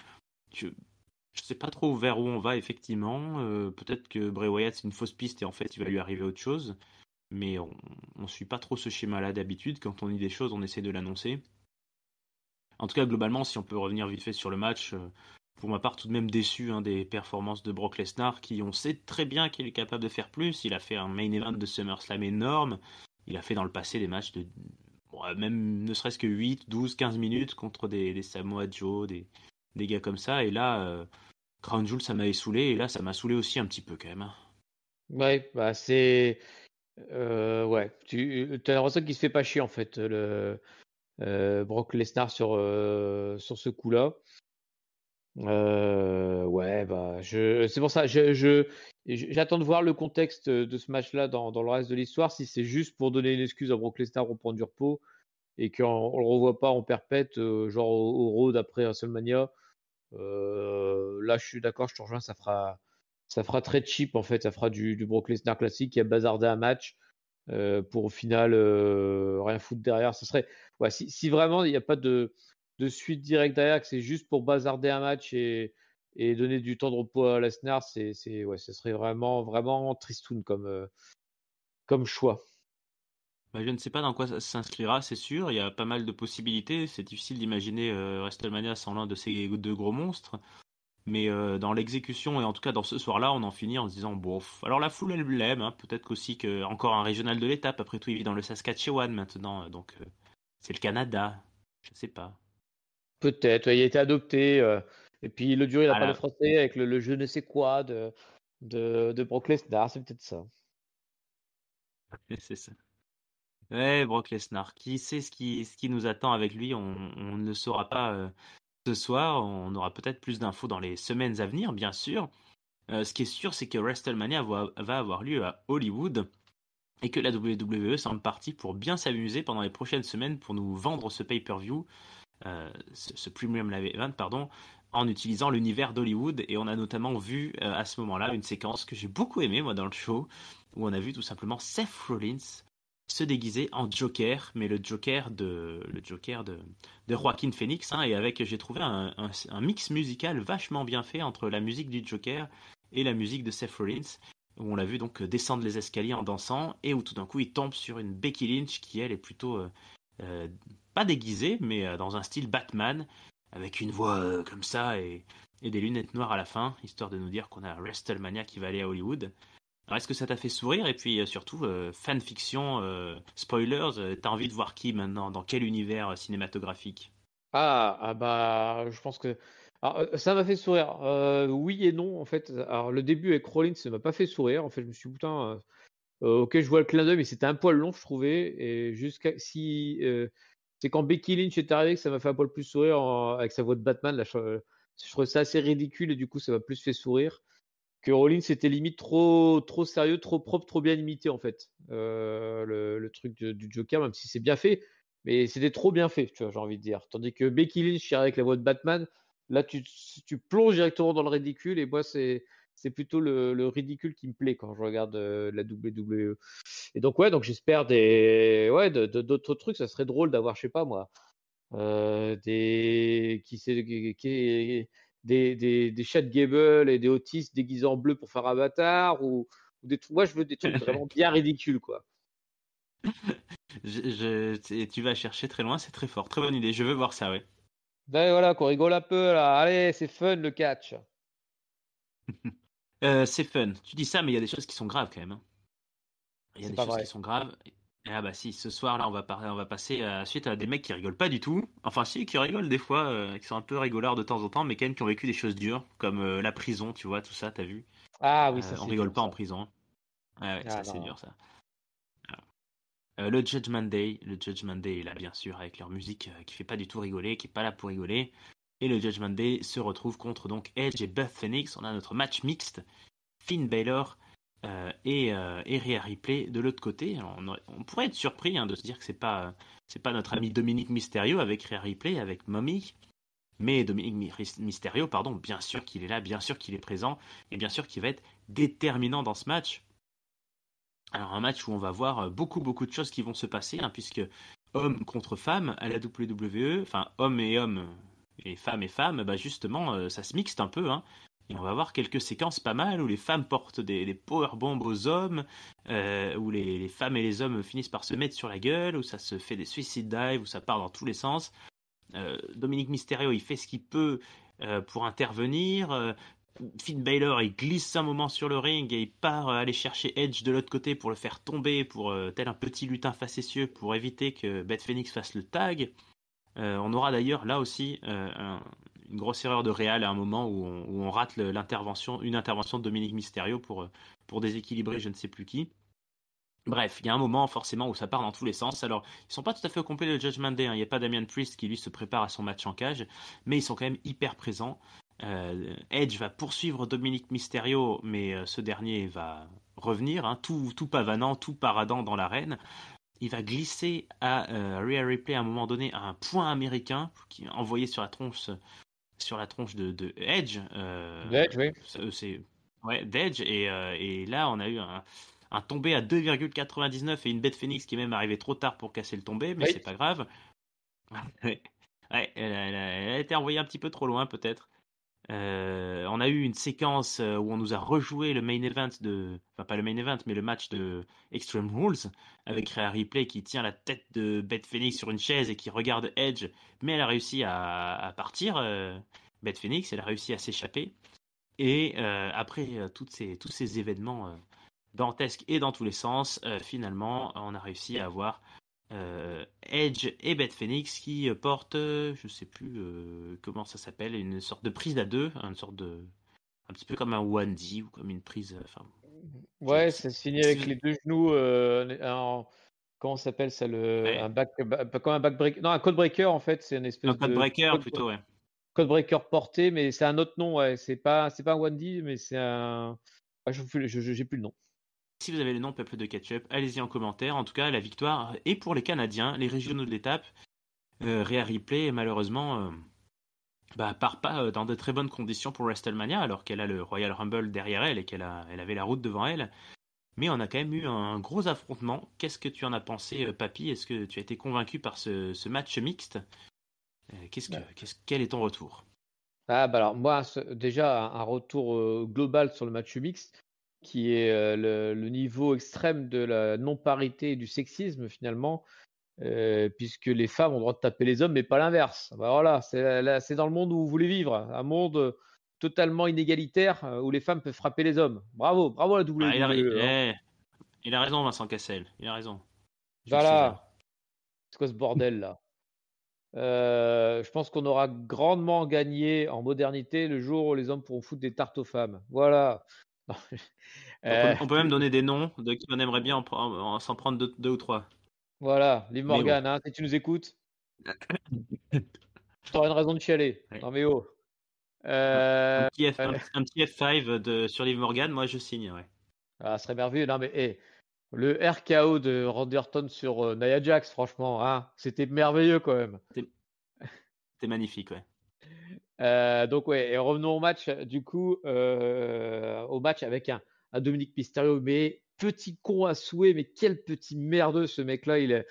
je, je sais pas trop vers où on va effectivement. Peut-être que Bray Wyatt c'est une fausse piste et en fait il va lui arriver autre chose, mais on suit pas trop ce schéma-là d'habitude. Quand on dit des choses, on essaie de l'annoncer. En tout cas, globalement, si on peut revenir vite fait sur le match, pour ma part, tout de même déçu des performances de Brock Lesnar, qui on sait très bien qu'il est capable de faire plus. Il a fait un main event de SummerSlam énorme. Il a fait dans le passé des matchs de bon, même ne serait-ce que 8, 12, 15 minutes contre des Samoa Joe, des gars comme ça. Et là, Crown Jewel, ça m'avait saoulé. Et là, ça m'a saoulé aussi un petit peu quand même, hein. Ouais, bah c'est. Ouais, tu as l'impression qu'il se fait pas chier en fait, Brock Lesnar sur ce coup-là. Ouais, bah, c'est pour ça, j'attends de voir le contexte de ce match-là dans le reste de l'histoire. Si c'est juste pour donner une excuse à Brock Lesnar pour prendre du repos et qu'on le revoit pas en perpète, genre au Raw d'après WrestleMania, là je suis d'accord, je te rejoins, ça fera très cheap en fait. Ça fera du Brock Lesnar classique qui a bazardé un match pour au final rien foutre derrière. Ce serait, ouais, si vraiment il n'y a pas de suite directe derrière, que c'est juste pour bazarder un match et donner du temps de repos à Lesnar, ouais, ce serait vraiment, vraiment tristoun comme choix. Bah, je ne sais pas dans quoi ça s'inscrira, c'est sûr. Il y a pas mal de possibilités. C'est difficile d'imaginer WrestleMania sans l'un de ces deux gros monstres. Mais dans l'exécution, et en tout cas dans ce soir-là, on en finit en se disant, bof. Alors la foule, elle l'aime, hein. Peut-être qu'aussi que encore un régional de l'étape. Après tout, il vit dans le Saskatchewan maintenant. Donc c'est le Canada. Je sais pas. Peut-être, ouais, il a été adopté. Et puis le duo, il a parlé Voilà, français avec le je ne sais quoi de Brock Lesnar, c'est peut-être ça. c'est ça. Ouais, Brock Lesnar. Qui sait ce qui nous attend avec lui? On ne le saura pas ce soir. On aura peut-être plus d'infos dans les semaines à venir, bien sûr. Ce qui est sûr, c'est que WrestleMania va avoir lieu à Hollywood et que la WWE semble partie pour bien s'amuser pendant les prochaines semaines pour nous vendre ce pay-per-view, ce Premium Live Event, pardon, en utilisant l'univers d'Hollywood. Et on a notamment vu à ce moment-là une séquence que j'ai beaucoup aimée, moi, dans le show, où on a vu tout simplement Seth Rollins se déguiser en Joker, mais le Joker de Joaquin Phoenix, hein, et avec, j'ai trouvé un mix musical vachement bien fait entre la musique du Joker et la musique de Seth Rollins, où on l'a vu donc descendre les escaliers en dansant, et où tout d'un coup il tombe sur une Becky Lynch qui elle est plutôt euh, pas déguisée, mais dans un style Batman, avec une voix comme ça et des lunettes noires à la fin, histoire de nous dire qu'on a WrestleMania qui va aller à Hollywood. Alors, est-ce que ça t'a fait sourire? Et puis surtout, fanfiction, spoilers, t'as envie de voir qui maintenant? Dans quel univers cinématographique? Bah, je pense que. Alors, ça m'a fait sourire. Oui et non, en fait. Alors, le début avec Rollins, ça m'a pas fait sourire. En fait, je me suis dit, putain, ok, je vois le clin d'œil, mais c'était un poil long, je trouvais. Et jusqu'à. Si. C'est quand Becky Lynch est arrivée que ça m'a fait un poil plus sourire avec sa voix de Batman. Là, je trouvais ça assez ridicule et du coup, ça m'a plus fait sourire. Que Rollins, c'était limite trop, trop sérieux, trop propre, trop bien imité, en fait. Le truc du Joker, même si c'est bien fait. Mais c'était trop bien fait, tu vois, j'ai envie de dire. Tandis que Becky Lynch, avec la voix de Batman, là, tu plonges directement dans le ridicule. Et moi, c'est plutôt le ridicule qui me plaît quand je regarde la WWE. Et donc, ouais, donc j'espère ouais, d'autres trucs. Ça serait drôle d'avoir, je sais pas moi, des Chad Gable et des Otis déguisés en bleu pour faire Avatar ou des trucs. Moi, je veux des trucs vraiment bien ridicules, quoi. Tu vas chercher très loin, c'est très fort. Très bonne idée, je veux voir ça, ouais. Ben voilà, qu'on rigole un peu là. Allez, c'est fun le catch. C'est fun. Tu dis ça, mais il y a des choses qui sont graves quand même, hein. Il y a C'est des pas choses qui vrai. sont graves. Ah bah si, ce soir là, on va passer suite à des mecs qui rigolent pas du tout. Enfin si, qui rigolent des fois, qui sont un peu rigolards de temps en temps, mais quand même qui ont vécu des choses dures, comme la prison, tu vois, tout ça, t'as vu. Ah oui, ça On c'est rigole dur pas en ça. prison. Ouais, ouais, Ah ça c'est non. dur ça. Le Judgment Day est là bien sûr avec leur musique qui fait pas du tout rigoler, qui est pas là pour rigoler. Et le Judgment Day se retrouve contre donc Edge et Beth Phoenix. On a notre match mixte, Finn Balor et Rhea Ripley de l'autre côté. Alors, on pourrait être surpris de se dire que c'est pas notre ami Dominique Mysterio avec Rhea Ripley, avec Mommy. Mais Dominique Mysterio, pardon, bien sûr qu'il est là, bien sûr qu'il est présent, et bien sûr qu'il va être déterminant dans ce match. Alors un match où on va voir beaucoup de choses qui vont se passer, puisque hommes contre femmes à la WWE, enfin hommes et femmes, bah justement ça se mixte un peu, hein. Et on va voir quelques séquences pas mal où les femmes portent des powerbombs aux hommes, où les femmes et les hommes finissent par se mettre sur la gueule, où ça se fait des suicide dives, où ça part dans tous les sens. Dominique Mysterio, il fait ce qu'il peut pour intervenir. Finn Balor, il glisse un moment sur le ring et il part aller chercher Edge de l'autre côté pour le faire tomber, pour tel un petit lutin facétieux, pour éviter que Beth Phoenix fasse le tag. On aura d'ailleurs là aussi une grosse erreur de réal à un moment où on rate une intervention de Dominique Mysterio pour déséquilibrer je ne sais plus qui. Bref, il y a un moment forcément où ça part dans tous les sens. Alors, ils sont pas tout à fait au complet le Judgment Day, hein. Il n'y a pas Damian Priest qui lui se prépare à son match en cage, mais ils sont quand même hyper présents. Edge va poursuivre Dominique Mysterio, mais ce dernier va revenir, tout pavanant, tout paradant dans l'arène. Il va glisser à Rhea Ripley à un moment donné à un point américain qui est envoyé sur la tronche de Edge. Edge, oui. C'est ouais, d'Edge et là on a eu un tombé à 2,99 et une Beth Phoenix qui est même arrivée trop tard pour casser le tombé, mais Oui. c'est pas grave. Ouais, elle a été envoyée un petit peu trop loin peut-être. On a eu une séquence où on nous a rejoué le main event enfin pas le main event, mais le match de Extreme Rules avec Rhea Ripley qui tient la tête de Beth Phoenix sur une chaise et qui regarde Edge, mais elle a réussi à partir. Beth Phoenix, elle a réussi à s'échapper. Et après tous ces événements dantesques et dans tous les sens, finalement, on a réussi à avoir Edge et Beth Phoenix qui portent, je sais plus comment ça s'appelle, une sorte de prise à deux, un petit peu comme un onesie ou comme une prise. Enfin, Ouais, ça se finit si avec vous- les deux genoux comment ça s'appelle ça ouais, pas comme un backbreaker. Non, un codebreaker en fait, c'est une un espèce code de breaker plutôt, ouais. codebreaker porté, mais c'est un autre nom, ouais. C'est pas un 1D, mais c'est un. Ah, j'ai plus le nom. Si vous avez le nom Peuple de Ketchup, allez-y en commentaire. En tout cas, la victoire est pour les Canadiens, les régionaux de l'étape. Rhea Ripley, malheureusement, part pas dans de très bonnes conditions pour WrestleMania, alors qu'elle a le Royal Rumble derrière elle et elle avait la route devant elle. Mais on a quand même eu un gros affrontement. Qu'est-ce que tu en as pensé, Papy? Est-ce que tu as été convaincu par ce match mixte? Quel est ton retour? Ah bah alors moi déjà un retour global sur le match mixte qui est le niveau extrême de la non-parité et du sexisme finalement, puisque les femmes ont le droit de taper les hommes mais pas l'inverse. Bah voilà, c'est dans le monde où vous voulez vivre, un monde totalement inégalitaire où les femmes peuvent frapper les hommes. Bravo, bravo à la Ah, WWE, hein. il a raison, Vincent Cassel. Il a raison. Tu le sais, ça. Voilà, c'est quoi ce bordel là? Je pense qu'on aura grandement gagné en modernité le jour où les hommes pourront foutre des tartes aux femmes. Voilà. Euh, On peut même donner des noms de qui on aimerait bien s'en prendre deux ou trois. voilà, Liv Mais bon. Morgan, hein, si tu nous écoutes, je t'aurai une raison de chialer. Ouais. Non mais oh. Euh, Un petit F5 sur Liv Morgan, moi je signe, ouais. ça serait merveilleux. Non mais le RKO de Randy Orton sur Nia Jax, franchement, hein, c'était merveilleux quand même. C'était magnifique, ouais. Donc ouais, et revenons au match. Du coup, au match avec un Dominique Mysterio, mais petit con à souhait, mais quel petit merdeux ce mec-là.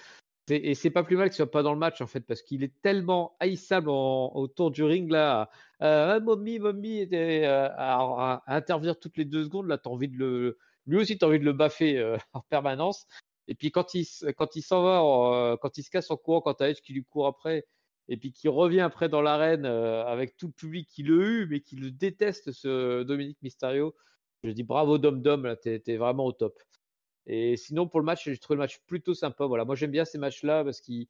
Et c'est pas plus mal qu'il soit pas dans le match en fait, parce qu'il est tellement haïssable autour du ring là. Mommy, à intervenir toutes les 2 secondes. Là, lui aussi, t'as envie de le baffer en permanence. Et puis quand il s'en va, quand il se casse en courant, quand t'as Edge qui lui court après, et puis qui revient après dans l'arène avec tout le public qui le hue, mais qui le déteste, ce Dominique Mysterio. Je dis bravo Dom Dom, là, t'es vraiment au top. Et sinon, pour le match, j'ai trouvé le match plutôt sympa. Voilà, moi j'aime bien ces matchs-là parce qu'ils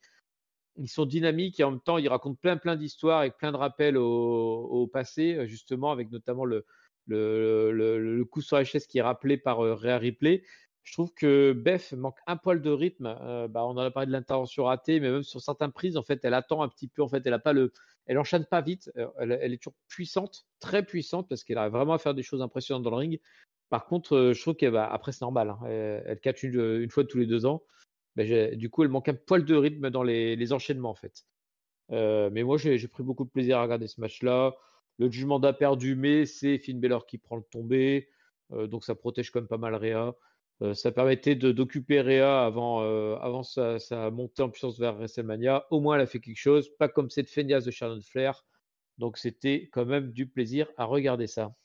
sont dynamiques et en même temps, ils racontent plein d'histoires avec plein de rappels au passé, justement, avec notamment le coup sur la chaise qui est rappelé par Rhea Ripley. Je trouve que Beth manque un poil de rythme. On en a parlé de l'intervention ratée, mais même sur certaines prises, en fait, elle attend un petit peu. En fait, elle enchaîne pas vite. Elle est toujours puissante, très puissante, parce qu'elle arrive vraiment à faire des choses impressionnantes dans le ring. Par contre, je trouve qu'elle va, après, c'est normal, hein, elle catch une fois tous les 2 ans. Du coup, elle manque un poil de rythme dans les enchaînements, en fait. Mais moi, j'ai pris beaucoup de plaisir à regarder ce match-là. Le jugement d'a perdu, mais c'est Finn Balor qui prend le tombé. Donc, ça protège quand même pas mal Rhea. Ça permettait d'occuper Rhea avant sa montée en puissance vers WrestleMania. Au moins, elle a fait quelque chose. Pas comme cette feignasse de Charlotte Flair. Donc, c'était quand même du plaisir à regarder ça.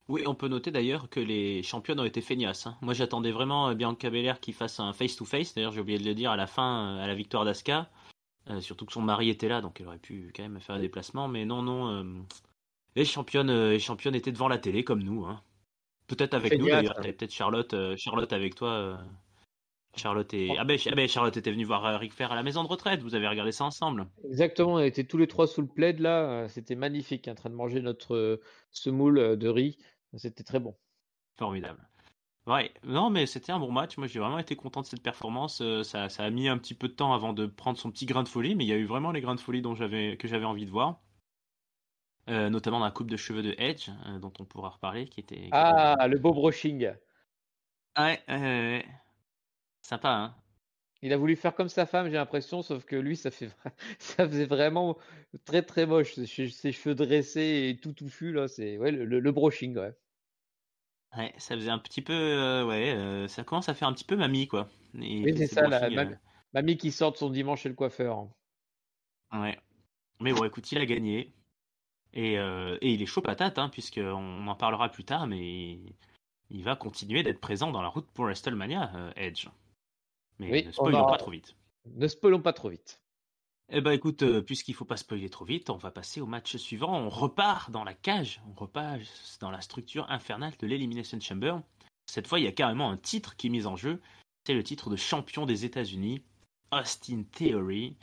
Oui, on peut noter d'ailleurs que les championnes ont été feignasses, hein. Moi, j'attendais vraiment Bianca Belair qui fasse un face-to-face. D'ailleurs, j'ai oublié de le dire à la fin, à la victoire d'Asuka. Surtout que son mari était là, donc elle aurait pu quand même faire un déplacement. Mais non, non. Les championnes étaient devant la télé comme nous, hein. Peut-être avec nous Feignasse, d'ailleurs. hein. T'avais peut-être Charlotte avec toi. Charlotte et ah ben Charlotte était venue voir Ric Flair à la maison de retraite. Vous avez regardé ça ensemble. Exactement, on était tous les trois sous le plaid là. C'était magnifique, en train de manger notre semoule de riz. C'était très bon. Formidable. Ouais, non, mais c'était un bon match. Moi, j'ai vraiment été content de cette performance. Ça a mis un petit peu de temps avant de prendre son petit grain de folie, mais il y a eu vraiment les grains de folie que j'avais envie de voir. Notamment dans la coupe de cheveux de Edge, dont on pourra reparler, qui était bien. Ah, le beau brushing. Ouais, sympa, hein. Il a voulu faire comme sa femme, j'ai l'impression, sauf que lui, ça faisait vraiment très moche. Ses cheveux dressés et tout touffu là, c'est ouais le brushing, ouais. Ouais, ça faisait un petit peu, ouais, ça commence à faire un petit peu mamie, quoi. Et Oui, c'est ces ça, la brushings, mamie qui sort de son dimanche chez le coiffeur. ouais. Mais bon, écoute, il a gagné. Et il est chaud patate, hein, puisqu'on en parlera plus tard, mais il va continuer d'être présent dans la route pour WrestleMania, Edge. Mais ne Oui, on spoilons a. pas trop vite. Ne spoilons pas trop vite. Eh ben écoute, puisqu'il faut pas spoiler trop vite, on va passer au match suivant. On repart dans la cage, on repart dans la structure infernale de l'Elimination Chamber. Cette fois, il y a carrément un titre qui est mis en jeu. C'est le titre de champion des États-Unis, Austin Theory.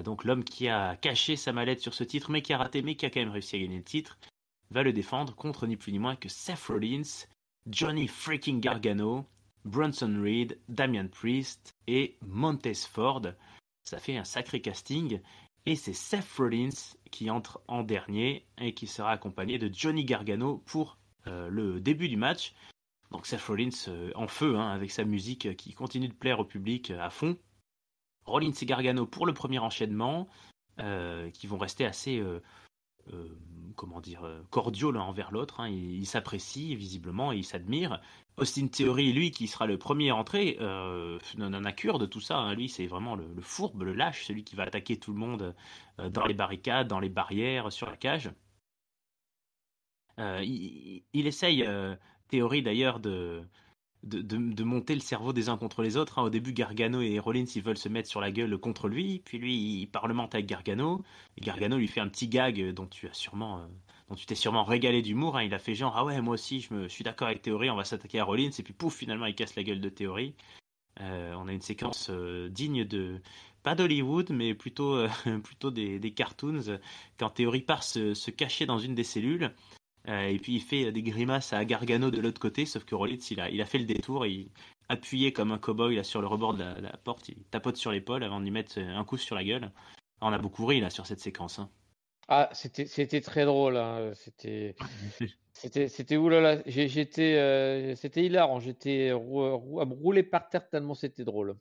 Donc l'homme qui a caché sa mallette sur ce titre, mais qui a raté, mais qui a quand même réussi à gagner le titre, va le défendre contre ni plus ni moins que Seth Rollins, Johnny freaking Gargano, Bronson Reed, Damian Priest et Montez Ford. Ça fait un sacré casting. Et c'est Seth Rollins qui entre en dernier et qui sera accompagné de Johnny Gargano pour le début du match. Donc Seth Rollins en feu, hein, avec sa musique qui continue de plaire au public à fond. Rollins et Gargano pour le premier enchaînement, qui vont rester assez comment dire, cordiaux l'un envers l'autre, hein. Ils s'apprécient visiblement et ils s'admirent. Austin Theory, lui, qui sera le premier à entrer, n'en a cure de tout ça, hein. Lui, c'est vraiment le fourbe, le lâche, celui qui va attaquer tout le monde dans les barricades, dans les barrières, sur la cage. Il essaye, Theory d'ailleurs, de monter le cerveau des uns contre les autres, hein. Au début, Gargano et Rollins, ils veulent se mettre sur la gueule contre lui, puis lui, il parlemente avec Gargano, et Gargano lui fait un petit gag dont tu t'es sûrement régalé d'humour, hein. Il a fait genre, ah ouais, moi aussi, je suis d'accord avec Theory, on va s'attaquer à Rollins, et puis pouf, finalement, il casse la gueule de Theory. On a une séquence digne pas d'Hollywood, mais plutôt, plutôt des cartoons, quand Theory part se cacher dans une des cellules. Et puis il fait des grimaces à Gargano de l'autre côté, sauf que Rollins il a fait le détour, et appuyé comme un cow-boy là sur le rebord de la porte, il tapote sur l'épaule avant de lui mettre un coup sur la gueule. On a beaucoup ri là sur cette séquence, hein. Ah, c'était très drôle, hein. C'était oulala. C'était hilarant. J'étais à me rouler par terre tellement c'était drôle.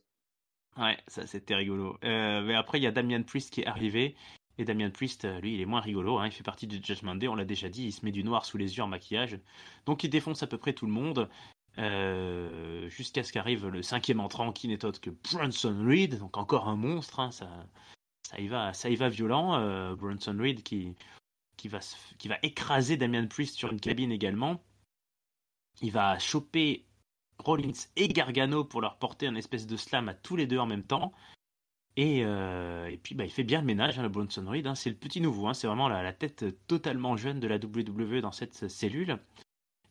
Ouais, ça c'était rigolo. Mais après il y a Damian Priest qui est arrivé. Et Damian Priest, lui, il est moins rigolo, hein. Il fait partie du Judgment Day, on l'a déjà dit, il se met du noir sous les yeux en maquillage. Donc il défonce à peu près tout le monde. Jusqu'à ce qu'arrive le cinquième entrant qui n'est autre que Bronson Reed, donc encore un monstre, hein. Ça y va violent. Bronson Reed qui va écraser Damian Priest sur une cabine également. Il va choper Rollins et Gargano pour leur porter un espèce de slam à tous les deux en même temps. Et puis il fait bien le ménage, hein, le Bronson Reed, hein. C'est le petit nouveau, hein. C'est vraiment la tête totalement jeune de la WWE dans cette cellule.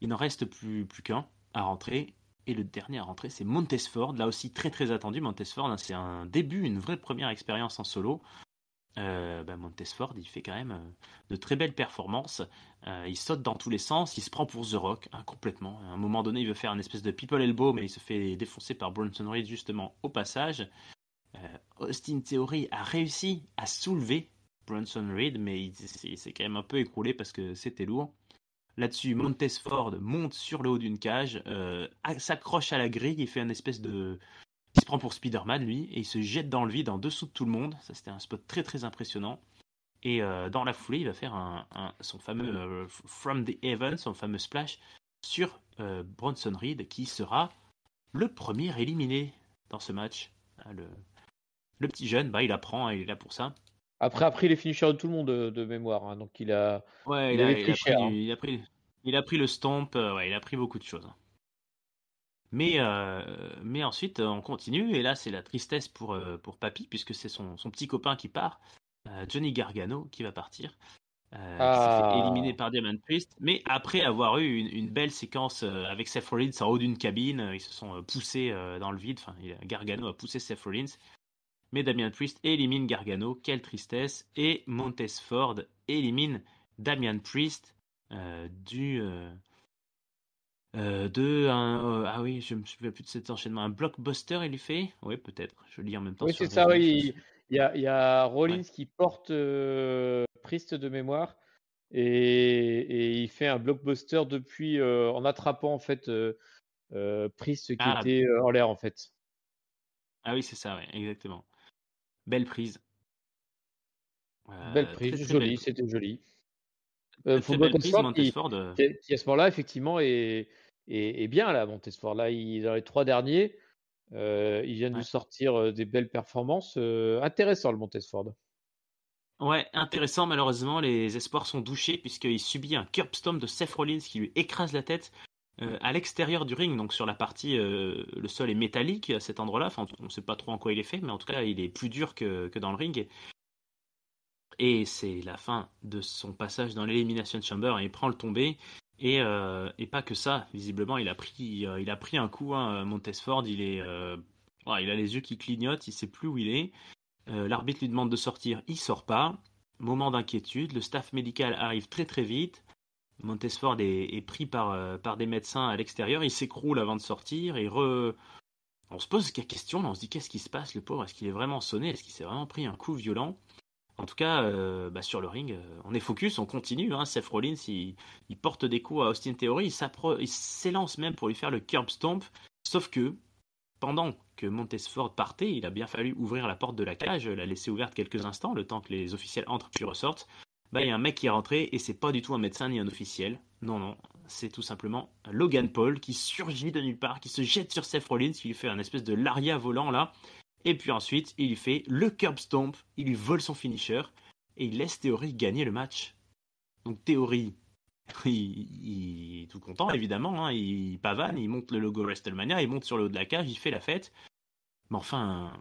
Il n'en reste plus qu'un à rentrer. Et le dernier à rentrer, c'est Montesford. Là aussi, très très attendu. Montesford, hein, c'est un début, une vraie première expérience en solo. Montesford, il fait quand même de très belles performances. Il saute dans tous les sens, il se prend pour The Rock, hein, complètement. À un moment donné, il veut faire une espèce de people elbow, mais il se fait défoncer par Bronson Reed justement au passage. Austin Theory a réussi à soulever Bronson Reed, mais il s'est quand même un peu écroulé parce que c'était lourd. Là-dessus, Montesford monte sur le haut d'une cage, s'accroche à la grille, il fait une espèce de... Il se prend pour Spider-Man, lui, et il se jette dans le vide en dessous de tout le monde. Ça, c'était un spot très très impressionnant. Et dans la foulée, il va faire son fameux From the Heaven, son fameux splash sur Bronson Reed, qui sera le premier éliminé dans ce match. Le petit jeune, il apprend, il est là pour ça. Après, les finishers de tout le monde de mémoire. Hein, donc, il Ouais, avait pris cher. Hein. il a pris le stomp, ouais, il a pris beaucoup de choses. Mais ensuite, on continue, et là, c'est la tristesse pour Papy, puisque c'est son petit copain qui part, Johnny Gargano, qui va partir, qui s'est fait éliminer par Diamond Priest, mais après avoir eu une belle séquence avec Seth Rollins en haut d'une cabine, ils se sont poussés dans le vide, enfin, Gargano a poussé Seth Rollins, mais Damian Priest élimine Gargano, quelle tristesse, et Montesford élimine Damian Priest ah oui, je me souviens plus de cet enchaînement. Un blockbuster, il lui fait? Oui, peut-être. Je lis en même temps Oui, sur c'est le ça. résumé. Oui. Il y a Rollins Ouais. qui porte Priest de mémoire et il fait un blockbuster depuis en attrapant en fait Priest qui Ah, était en l'air en fait. ah oui, c'est ça, ouais, exactement. Belle prise. Belle Très prise, très belle jolie, prise. c'était joli. Très Faut très belle prise, Montesford Montesford. qui à ce moment-là effectivement est bien là. Montesford là, dans les 3 derniers, il vient de nous Ouais. sortir des belles performances. Intéressant le Montesford. Ouais, intéressant. Malheureusement, les espoirs sont douchés puisqu'il subit un curb stomp de Seth Rollins qui lui écrase la tête à l'extérieur du ring, donc sur la partie, le sol est métallique à cet endroit-là. Enfin, on ne sait pas trop en quoi il est fait, mais en tout cas, il est plus dur que dans le ring. Et c'est la fin de son passage dans l'Elimination Chamber. Et il prend le tombé. Et pas que ça. Visiblement, il a pris un coup. Hein, Montesford, il a les yeux qui clignotent. Il sait plus où il est. L'arbitre lui demande de sortir. Il sort pas. Moment d'inquiétude. Le staff médical arrive très très vite. Montesford est pris par des médecins à l'extérieur. Il s'écroule avant de sortir. On se pose la question. Là, on se dit qu'est-ce qui se passe, le pauvre? Est-ce qu'il est vraiment sonné? Est-ce qu'il s'est vraiment pris un coup violent? En tout cas, sur le ring, on est focus, on continue. Hein. Seth Rollins, il porte des coups à Austin Theory, il s'élance même pour lui faire le curb stomp. Sauf que, pendant que Montesford partait, il a bien fallu ouvrir la porte de la cage, la laisser ouverte quelques instants, le temps que les officiels entrent puis ressortent. Il y a un mec qui est rentré et c'est pas du tout un médecin ni un officiel. Non, non, c'est tout simplement Logan Paul qui surgit de nulle part, qui se jette sur Seth Rollins, qui lui fait un espèce de lariat volant là. Et puis ensuite, il lui fait le curb stomp, il lui vole son finisher et il laisse Theory gagner le match. Donc Theory, il est tout content évidemment, hein, il pavane, il monte le logo WrestleMania, il monte sur le haut de la cage, il fait la fête. Mais enfin,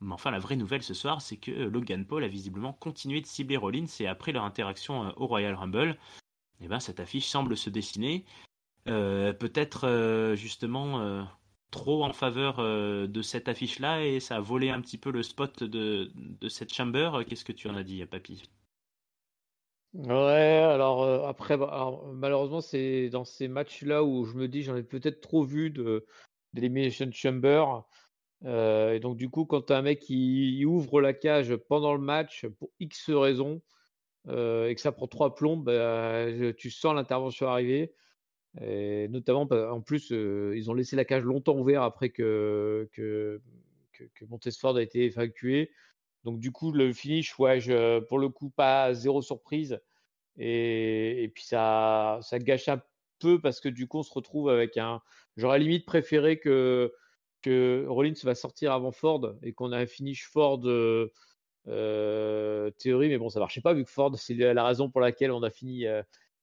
la vraie nouvelle ce soir, c'est que Logan Paul a visiblement continué de cibler Rollins et après leur interaction au Royal Rumble, cette affiche semble se dessiner. Peut-être justement trop en faveur de cette affiche-là et ça a volé un petit peu le spot de cette chamber. Qu'est-ce que tu en as dit, Papy? Ouais, alors après, alors, malheureusement, c'est dans ces matchs-là où je me dis j'en ai peut-être trop vu d'Elimination Chamber. Et donc, du coup, quand tu as un mec qui ouvre la cage pendant le match pour X raisons et que ça prend 3 plombes, tu sens l'intervention arriver. Et notamment, en plus, ils ont laissé la cage longtemps ouverte après que Montesford a été évacué. Donc, du coup, le finish, ouais, pour le coup, pas zéro surprise. Et puis ça gâche un peu parce que du coup on se retrouve avec j'aurais limite préféré que Rollins va sortir avant Ford et qu'on a un finish Ford théorie, mais bon ça marchait pas vu que Ford c'est la raison pour laquelle on a fini,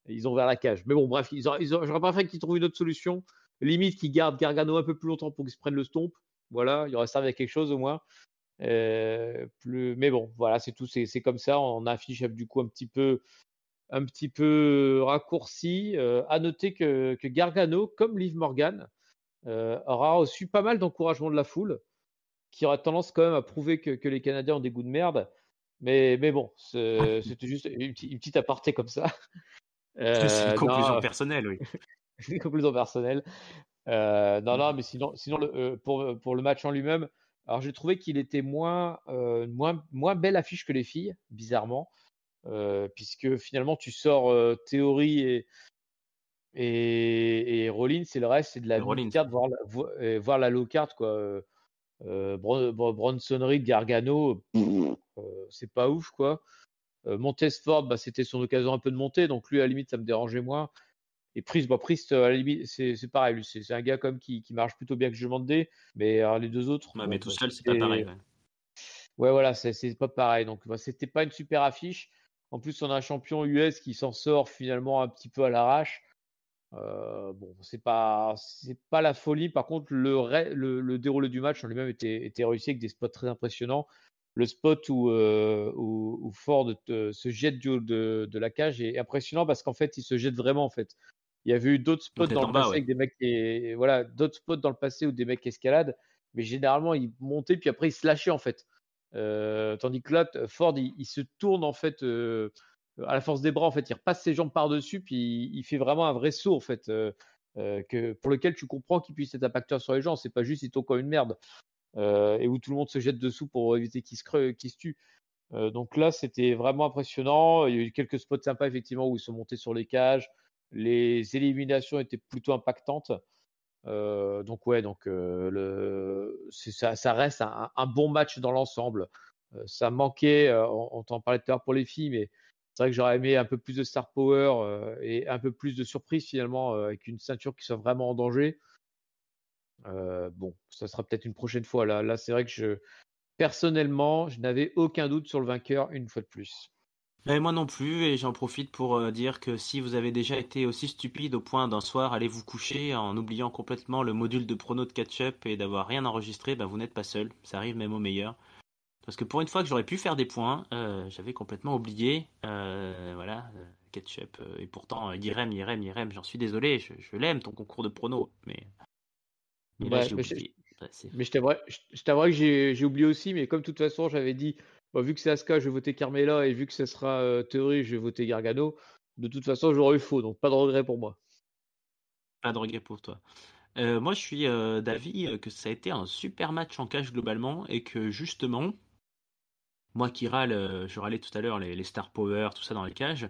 ils ont ouvert la cage. Mais bon bref, j'aurais préféré qu'ils trouvent une autre solution, limite qu'ils gardent Gargano un peu plus longtemps pour qu'il se prenne le stomp. Voilà, il aurait servi à quelque chose au moins. Mais bon, voilà, c'est tout, c'est comme ça. On affiche du coup un petit peu un petit peu raccourci. À noter que Gargano, comme Liv Morgan, aura reçu pas mal d'encouragement de la foule, qui aura tendance quand même à prouver que les Canadiens ont des goûts de merde. Mais bon, c'était juste une petite aparté comme ça. C'est une conclusion Non, personnelle, oui. c'est conclusion personnelle. Non, mais sinon pour le match en lui-même, alors j'ai trouvé qu'il était moins belle affiche que les filles, bizarrement, puisque finalement tu sors Théorie et Rollins, et le reste c'est de la Et Rollins. mid-card, voir la low-card, quoi. Bronson Reed, Gargano, c'est pas ouf, quoi. Montesford, bah, c'était son occasion un peu de monter, donc lui à la limite ça me dérangeait moins. Et Priest, à la limite, c'est pareil, lui, c'est un gars comme qui marche plutôt bien que je demandais, mais alors, les deux autres, Ouais, bon, mais tout bah, seul, c'est pas pareil. Ouais. ouais, voilà, c'est pas pareil. Donc, bah, c'était pas une super affiche. En plus, on a un champion US qui s'en sort finalement un petit peu à l'arrache. Bon, c'est pas la folie. Par contre, le déroulé du match en lui-même était réussi avec des spots très impressionnants. Le spot où Ford se jette du haut de la cage est impressionnant parce qu'en fait, il se jette vraiment, en fait. Il y avait eu d'autres spots Donc tête dans le en bas, passé ouais. avec des mecs voilà, d'autres spots dans le passé où des mecs escaladent, mais généralement, ils montaient puis après, ils se lâchaient, en fait. Tandis que là, Ford, il se tourne, en fait, à la force des bras, en fait, il repasse ses jambes par-dessus, puis il fait vraiment un vrai saut, en fait, pour lequel tu comprends qu'il puisse être impacteur sur les gens. C'est pas juste il tombe comme une merde, et où tout le monde se jette dessous pour éviter qu'il se tue. Donc là, c'était vraiment impressionnant. Il y a eu quelques spots sympas, effectivement, où ils sont montés sur les cages. Les éliminations étaient plutôt impactantes. Donc ouais, ça reste un bon match dans l'ensemble. Ça manquait, on t'en parlait tout à l'heure pour les filles, mais c'est vrai que j'aurais aimé un peu plus de star power et un peu plus de surprise finalement, avec une ceinture qui soit vraiment en danger. Bon, ça sera peut-être une prochaine fois. Là, c'est vrai que personnellement, je n'avais aucun doute sur le vainqueur une fois de plus. Mais moi non plus, et j'en profite pour dire que si vous avez déjà été aussi stupide au point d'un soir aller vous coucher en oubliant complètement le module de prono de catch-up et d'avoir rien enregistré, ben vous n'êtes pas seul. Ça arrive même au meilleur. Parce que pour une fois que j'aurais pu faire des points, j'avais complètement oublié. Voilà, catch-up. Et pourtant, Irem, j'en suis désolé, je l'aime ton concours de prono, mais là Ouais, j'ai oublié. Ouais, mais je t'avouerai que j'ai oublié aussi, mais comme de toute façon, j'avais dit, bah, vu que c'est Asuka, je vais voter Carmela, et vu que ce sera Theory, je vais voter Gargano. De toute façon, j'aurais eu faux, donc pas de regret pour moi. pas de regret pour toi. Moi, je suis d'avis que ça a été un super match en cage globalement et que justement, moi qui râle, je râlais tout à l'heure les Star Power, tout ça dans les cages,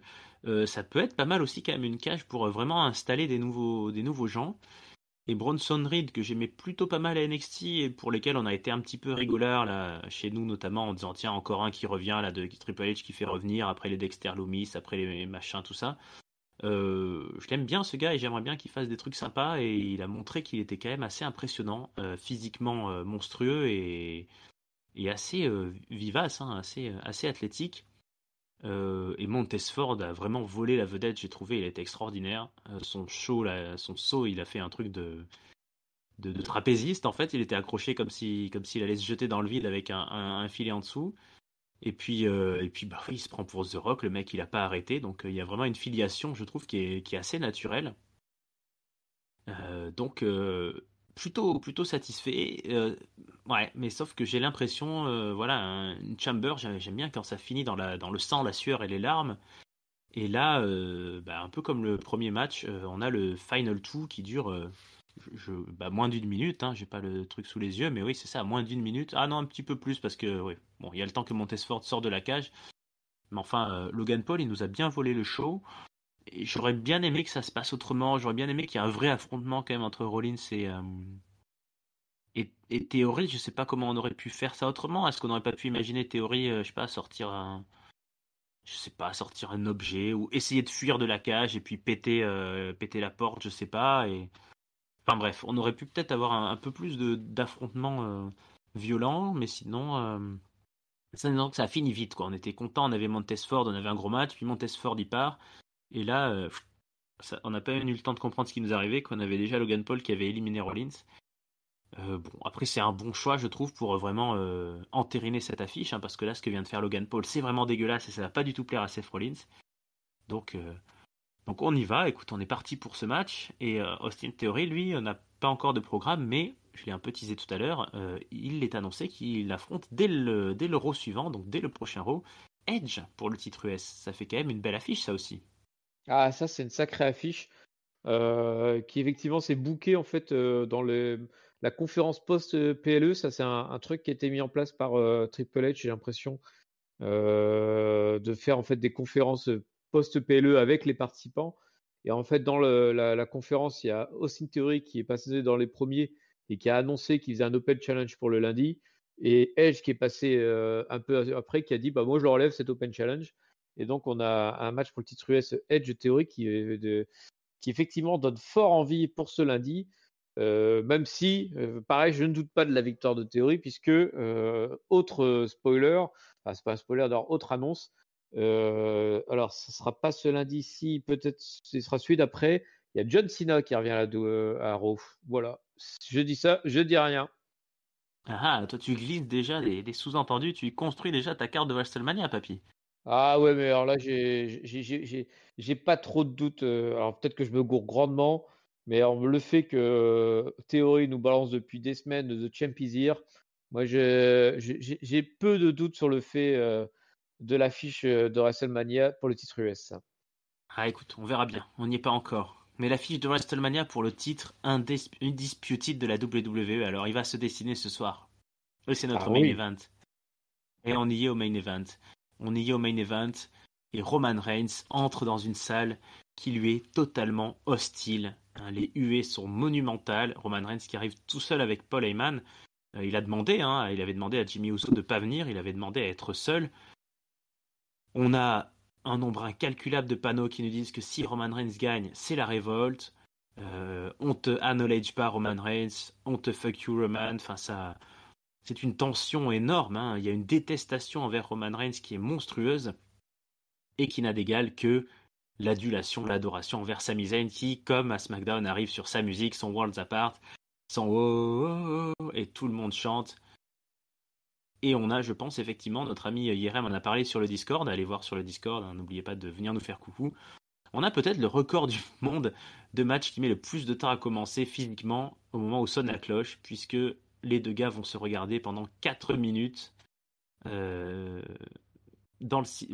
ça peut être pas mal aussi quand même une cage pour vraiment installer des nouveaux gens. Et Bronson Reed, que j'aimais plutôt pas mal à NXT et pour lesquels on a été un petit peu rigolard là, chez nous notamment en disant tiens, encore un qui revient là de Triple H qui fait revenir après les Dexter Loomis, après les machins, tout ça. Je l'aime bien ce gars et j'aimerais bien qu'il fasse des trucs sympas et il a montré qu'il était quand même assez impressionnant, physiquement monstrueux et assez vivace, hein, assez athlétique. Et Montesford a vraiment volé la vedette, j'ai trouvé, il a été extraordinaire. Son show, là, son saut, il a fait un truc de trapéziste en fait, il était accroché comme s'il allait se jeter dans le vide avec un filet en dessous. Et puis bah oui, il se prend pour The Rock, le mec il a pas arrêté, donc il y a vraiment une filiation, je trouve, qui est assez naturelle. Donc plutôt satisfait. Ouais, mais sauf que j'ai l'impression, voilà, une Chamber, j'aime bien quand ça finit dans le sang, la sueur et les larmes. Et là, bah, un peu comme le premier match, on a le Final 2 qui dure bah, moins d'une minute. Hein, j'ai pas le truc sous les yeux, mais oui, c'est ça, moins d'une minute. Ah non, un petit peu plus parce que oui, bon, il y a le temps que Montesford sort de la cage. Mais enfin, Logan Paul, il nous a bien volé le show. Et j'aurais bien aimé que ça se passe autrement. J'aurais bien aimé qu'il y ait un vrai affrontement quand même entre Rollins et Theory. Je sais pas comment on aurait pu faire ça autrement. Est-ce qu'on aurait pas pu imaginer Theory, je sais pas, sortir un objet ou essayer de fuir de la cage et puis péter la porte, je sais pas. Enfin bref, on aurait pu peut-être avoir un peu plus d'affrontements violents, mais sinon, ça a fini vite, quoi. On était content, on avait Montesford, on avait un gros match, puis Montesford il part, et là, on n'a pas eu le temps de comprendre ce qui nous arrivait, qu'on avait déjà Logan Paul qui avait éliminé Rollins. Bon, après c'est un bon choix, je trouve, pour vraiment entériner cette affiche, hein, parce que là, ce que vient de faire Logan Paul, c'est vraiment dégueulasse et ça va pas du tout plaire à Seth Rollins. Donc, on y va. Écoute, on est parti pour ce match. Et Austin Theory, lui, n'a pas encore de programme, mais je l'ai un peu teasé tout à l'heure. Il est annoncé qu'il affronte dès le Raw suivant, donc dès le prochain Raw, Edge pour le titre US. Ça fait quand même une belle affiche, ça aussi. Ah, ça, c'est une sacrée affiche qui, effectivement, s'est bookée en fait dans la conférence post-PLE. Ça, c'est un truc qui a été mis en place par Triple H, j'ai l'impression, de faire en fait des conférences post-PLE avec les participants. Et en fait, dans la conférence, il y a Austin Theory qui est passé dans les premiers et qui a annoncé qu'il faisait un Open Challenge pour le lundi. Et Edge qui est passé un peu après, qui a dit bah, moi je le relève cet Open Challenge. Et donc, on a un match pour le titre US Edge Theory qui effectivement donne fort envie pour ce lundi. Même si, pareil, je ne doute pas de la victoire de Théorie, puisque, autre spoiler, enfin, c'est pas un spoiler, d'ailleurs, autre annonce, alors, ce sera pas ce lundi-ci, peut-être ce sera celui d'après. Il y a John Cena qui revient à Raw. Voilà. Je dis ça, je dis rien. Ah, toi, tu glisses déjà des sous-entendus, tu construis déjà ta carte de WrestleMania, papy. Ah ouais, mais alors là, j'ai pas trop de doutes. Alors peut-être que je me gourre grandement, mais alors, le fait que Théorie nous balance depuis des semaines de The Champ is Here, moi j'ai peu de doutes sur le fait de l'affiche de WrestleMania pour le titre US. Ça. Ah, écoute, on verra bien. On n'y est pas encore. Mais l'affiche de WrestleMania pour le titre Undisputed de la WWE, alors il va se dessiner ce soir. Oui, c'est notre Ah main oui. event. Et on y est au main event. On y est au main event. Et Roman Reigns entre dans une salle qui lui est totalement hostile. Hein, les huées sont monumentales. Roman Reigns qui arrive tout seul avec Paul Heyman. Il a demandé, hein, il avait demandé à Jimmy Uso de ne pas venir. Il avait demandé à être seul. On a un nombre incalculable de panneaux qui nous disent que si Roman Reigns gagne, c'est la révolte. On te acknowledge pas Roman Reigns, on te fuck you Roman. Enfin, ça, c'est une tension énorme. Hein. Il y a une détestation envers Roman Reigns qui est monstrueuse et qui n'a d'égal que l'adulation, l'adoration envers Sami Zayn qui, comme à SmackDown, arrive sur sa musique, son Worlds Apart, son oh, oh, oh, et tout le monde chante. Et on a, je pense, effectivement, notre ami Yerem en a parlé sur le Discord. Allez voir sur le Discord, hein, n'oubliez pas de venir nous faire coucou. On a peut-être le record du monde de match qui met le plus de temps à commencer physiquement au moment où sonne la cloche, puisque les deux gars vont se regarder pendant 4 minutes. euh,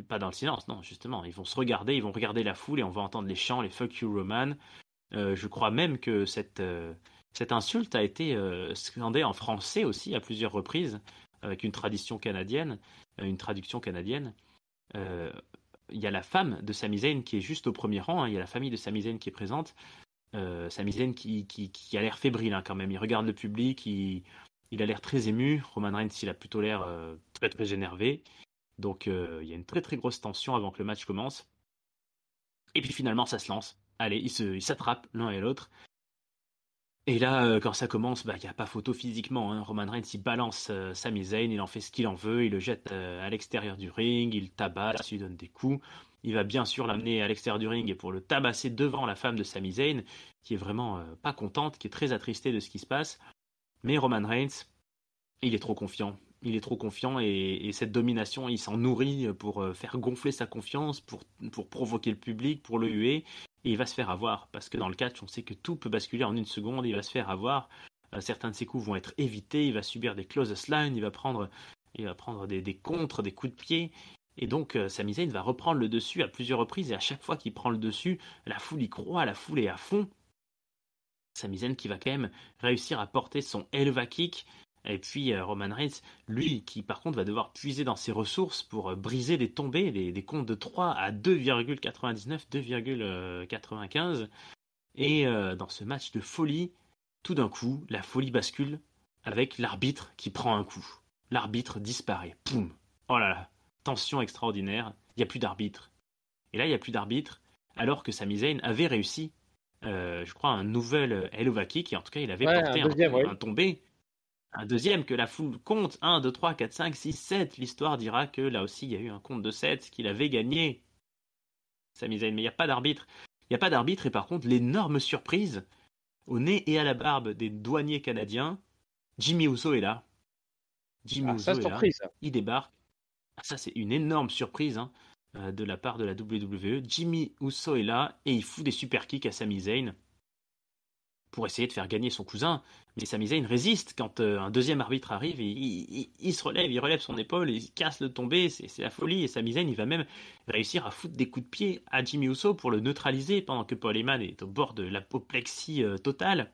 pas dans le silence, non, justement. Ils vont se regarder, ils vont regarder la foule et on va entendre les chants, les fuck you Roman. Je crois même que cette insulte a été scandée en français aussi à plusieurs reprises, avec une tradition canadienne, une traduction canadienne. Euh, Il y a la femme de Sami Zayn qui est juste au premier rang, hein. Il y a la famille de Sami Zayn qui est présente. Sami Zayn qui a l'air fébrile hein, quand même. Il regarde le public, il a l'air très ému. Roman Reigns, il a plutôt l'air très très énervé. Donc il y a une très très grosse tension avant que le match commence. Et puis finalement, ça se lance. Allez, ils s'attrapent l'un et l'autre. Et là, quand ça commence, bah, il n'y a pas photo physiquement. Hein. Roman Reigns, il balance Sami Zayn, il en fait ce qu'il en veut, il le jette à l'extérieur du ring, il le tabasse, il lui donne des coups. Il va bien sûr l'amener à l'extérieur du ring et pour le tabasser devant la femme de Sami Zayn, qui est vraiment pas contente, qui est très attristée de ce qui se passe. Mais Roman Reigns, il est trop confiant. Il est trop confiant et cette domination, il s'en nourrit pour faire gonfler sa confiance, pour provoquer le public, pour le huer. Et il va se faire avoir. Parce que dans le catch, on sait que tout peut basculer en une seconde. Il va se faire avoir. Certains de ses coups vont être évités. Il va subir des closest lines. Il va prendre des contres, des coups de pied. Et donc, Sami Zayn va reprendre le dessus à plusieurs reprises. Et à chaque fois qu'il prend le dessus, la foule y croit. La foule est à fond. Sami Zayn qui va quand même réussir à porter son Elva Kick. Et puis Roman Reigns, lui, qui par contre va devoir puiser dans ses ressources pour briser des tombées, des comptes de 3 à 2,99, 2,95. Et dans ce match de folie, tout d'un coup, la folie bascule avec l'arbitre qui prend un coup. L'arbitre disparaît. Poum. Oh là là. Tension extraordinaire. Il n'y a plus d'arbitre. Et là, il n'y a plus d'arbitre, alors que Sami Zayn avait réussi, je crois, un nouvel Helluva Kick, et en tout cas, il avait Ouais, un porté un deuxième, coup, oui. un tombé. Un deuxième que la foule compte. 1, 2, 3, 4, 5, 6, 7. L'histoire dira que là aussi, il y a eu un compte de 7, qu'il avait gagné. Sami Zayn, mais il n'y a pas d'arbitre. Il n'y a pas d'arbitre, et par contre, l'énorme surprise, au nez et à la barbe des douaniers canadiens, Jimmy Uso est là. Jimmy Ah, ça, Uso est là. surprise. Il débarque. Ah, ça, c'est une énorme surprise. Hein. de la part de la WWE. Jimmy Uso est là et il fout des super kicks à Sami Zayn pour essayer de faire gagner son cousin. Mais Sami Zayn résiste quand un deuxième arbitre arrive. Il se relève, il relève son épaule, il casse le tombé. C'est la folie. Et Sami Zayn, il va même réussir à foutre des coups de pied à Jimmy Uso pour le neutraliser pendant que Paul Heyman est au bord de l'apoplexie totale.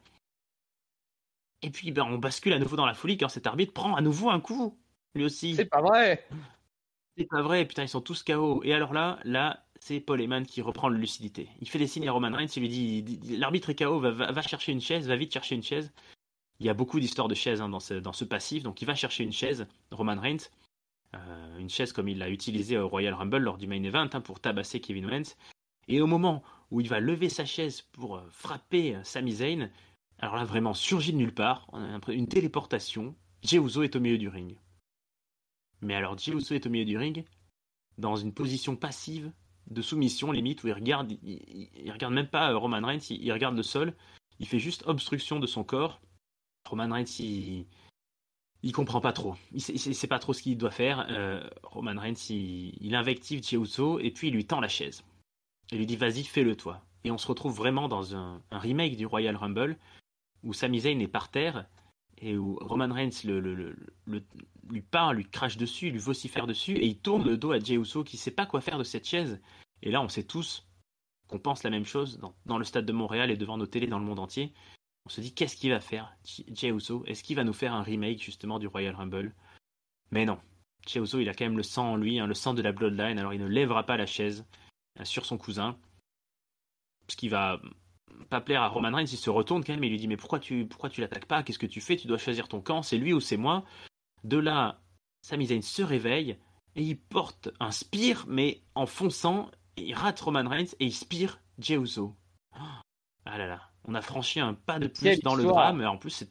Et puis on bascule à nouveau dans la folie quand cet arbitre prend à nouveau un coup, lui aussi. C'est pas vrai. C'est pas vrai, putain, ils sont tous KO. Et alors là, c'est Paul Heyman qui reprend le lucidité. Il fait des signes à Roman Reigns, il lui dit l'arbitre est KO, va chercher une chaise, va vite chercher une chaise. Il y a beaucoup d'histoires de chaises dans ce passif, donc il va chercher une chaise, Roman Reigns, une chaise comme il l'a utilisée au Royal Rumble lors du main event pour tabasser Kevin Owens. Et au moment où il va lever sa chaise pour frapper Sami Zayn, alors là vraiment surgit de nulle part, on a une téléportation, Jey Uso est au milieu du ring. Mais alors Jey Uso est au milieu du ring dans une position passive de soumission limite où il regarde même pas Roman Reigns, il regarde le sol, il fait juste obstruction de son corps. Roman Reigns il comprend pas trop, il sait pas trop ce qu'il doit faire. Roman Reigns il invective Jey Uso et puis il lui tend la chaise. Il lui dit vas-y fais-le toi. Et on se retrouve vraiment dans un remake du Royal Rumble où Sami Zayn est par terre et où Roman Reigns lui parle, lui crache dessus, lui vocifère dessus, et il tourne le dos à Jey Uso qui sait pas quoi faire de cette chaise. Et là, on sait tous qu'on pense la même chose dans le stade de Montréal et devant nos télés dans le monde entier. On se dit, qu'est-ce qu'il va faire, Jey Uso? Est-ce qu'il va nous faire un remake justement du Royal Rumble? Mais non. Jey Uso, il a quand même le sang en lui, le sang de la Bloodline, alors il ne lèvera pas la chaise sur son cousin. Ce qui va pas plaire à Roman Reigns, il se retourne quand même et il lui dit mais pourquoi tu l'attaques pas? Qu'est-ce que tu fais? Tu dois choisir ton camp, c'est lui ou c'est moi? De là, Sami Zayn se réveille et il porte un spear mais en fonçant, il rate Roman Reigns et il spear Jey Uso. Ah là là, on a franchi un pas de plus Quelle dans le histoire. drame et en plus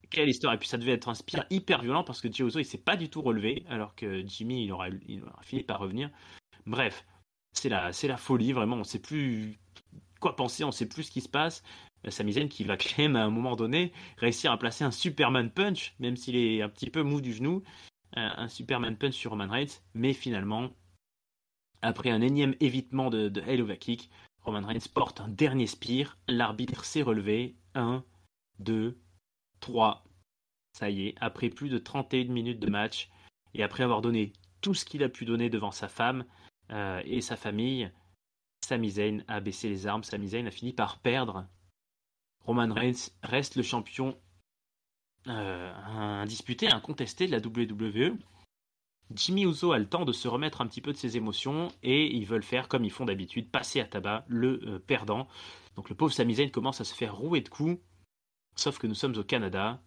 quelle histoire. Et puis ça devait être un spear hyper violent parce que Jey Uso il s'est pas du tout relevé alors que Jimmy il aura fini par revenir. Bref, c'est la folie vraiment, on sait plus quoi penser, on sait plus ce qui se passe. Sami Zayn qui va quand même à un moment donné réussir à placer un Superman Punch, même s'il est un petit peu mou du genou, un Superman Punch sur Roman Reigns, mais finalement, après un énième évitement de Hell of a Kick, Roman Reigns porte un dernier spear, l'arbitre s'est relevé, 1, 2, 3, ça y est, après plus de 31 minutes de match, et après avoir donné tout ce qu'il a pu donner devant sa femme et sa famille, Sami Zayn a baissé les armes, Sami Zayn a fini par perdre. Roman Reigns reste le champion indisputé, incontesté de la WWE. Jimmy Uso a le temps de se remettre un petit peu de ses émotions et ils veulent faire comme ils font d'habitude, passer à tabac le perdant. Donc le pauvre Sami Zayn commence à se faire rouer de coups, sauf que nous sommes au Canada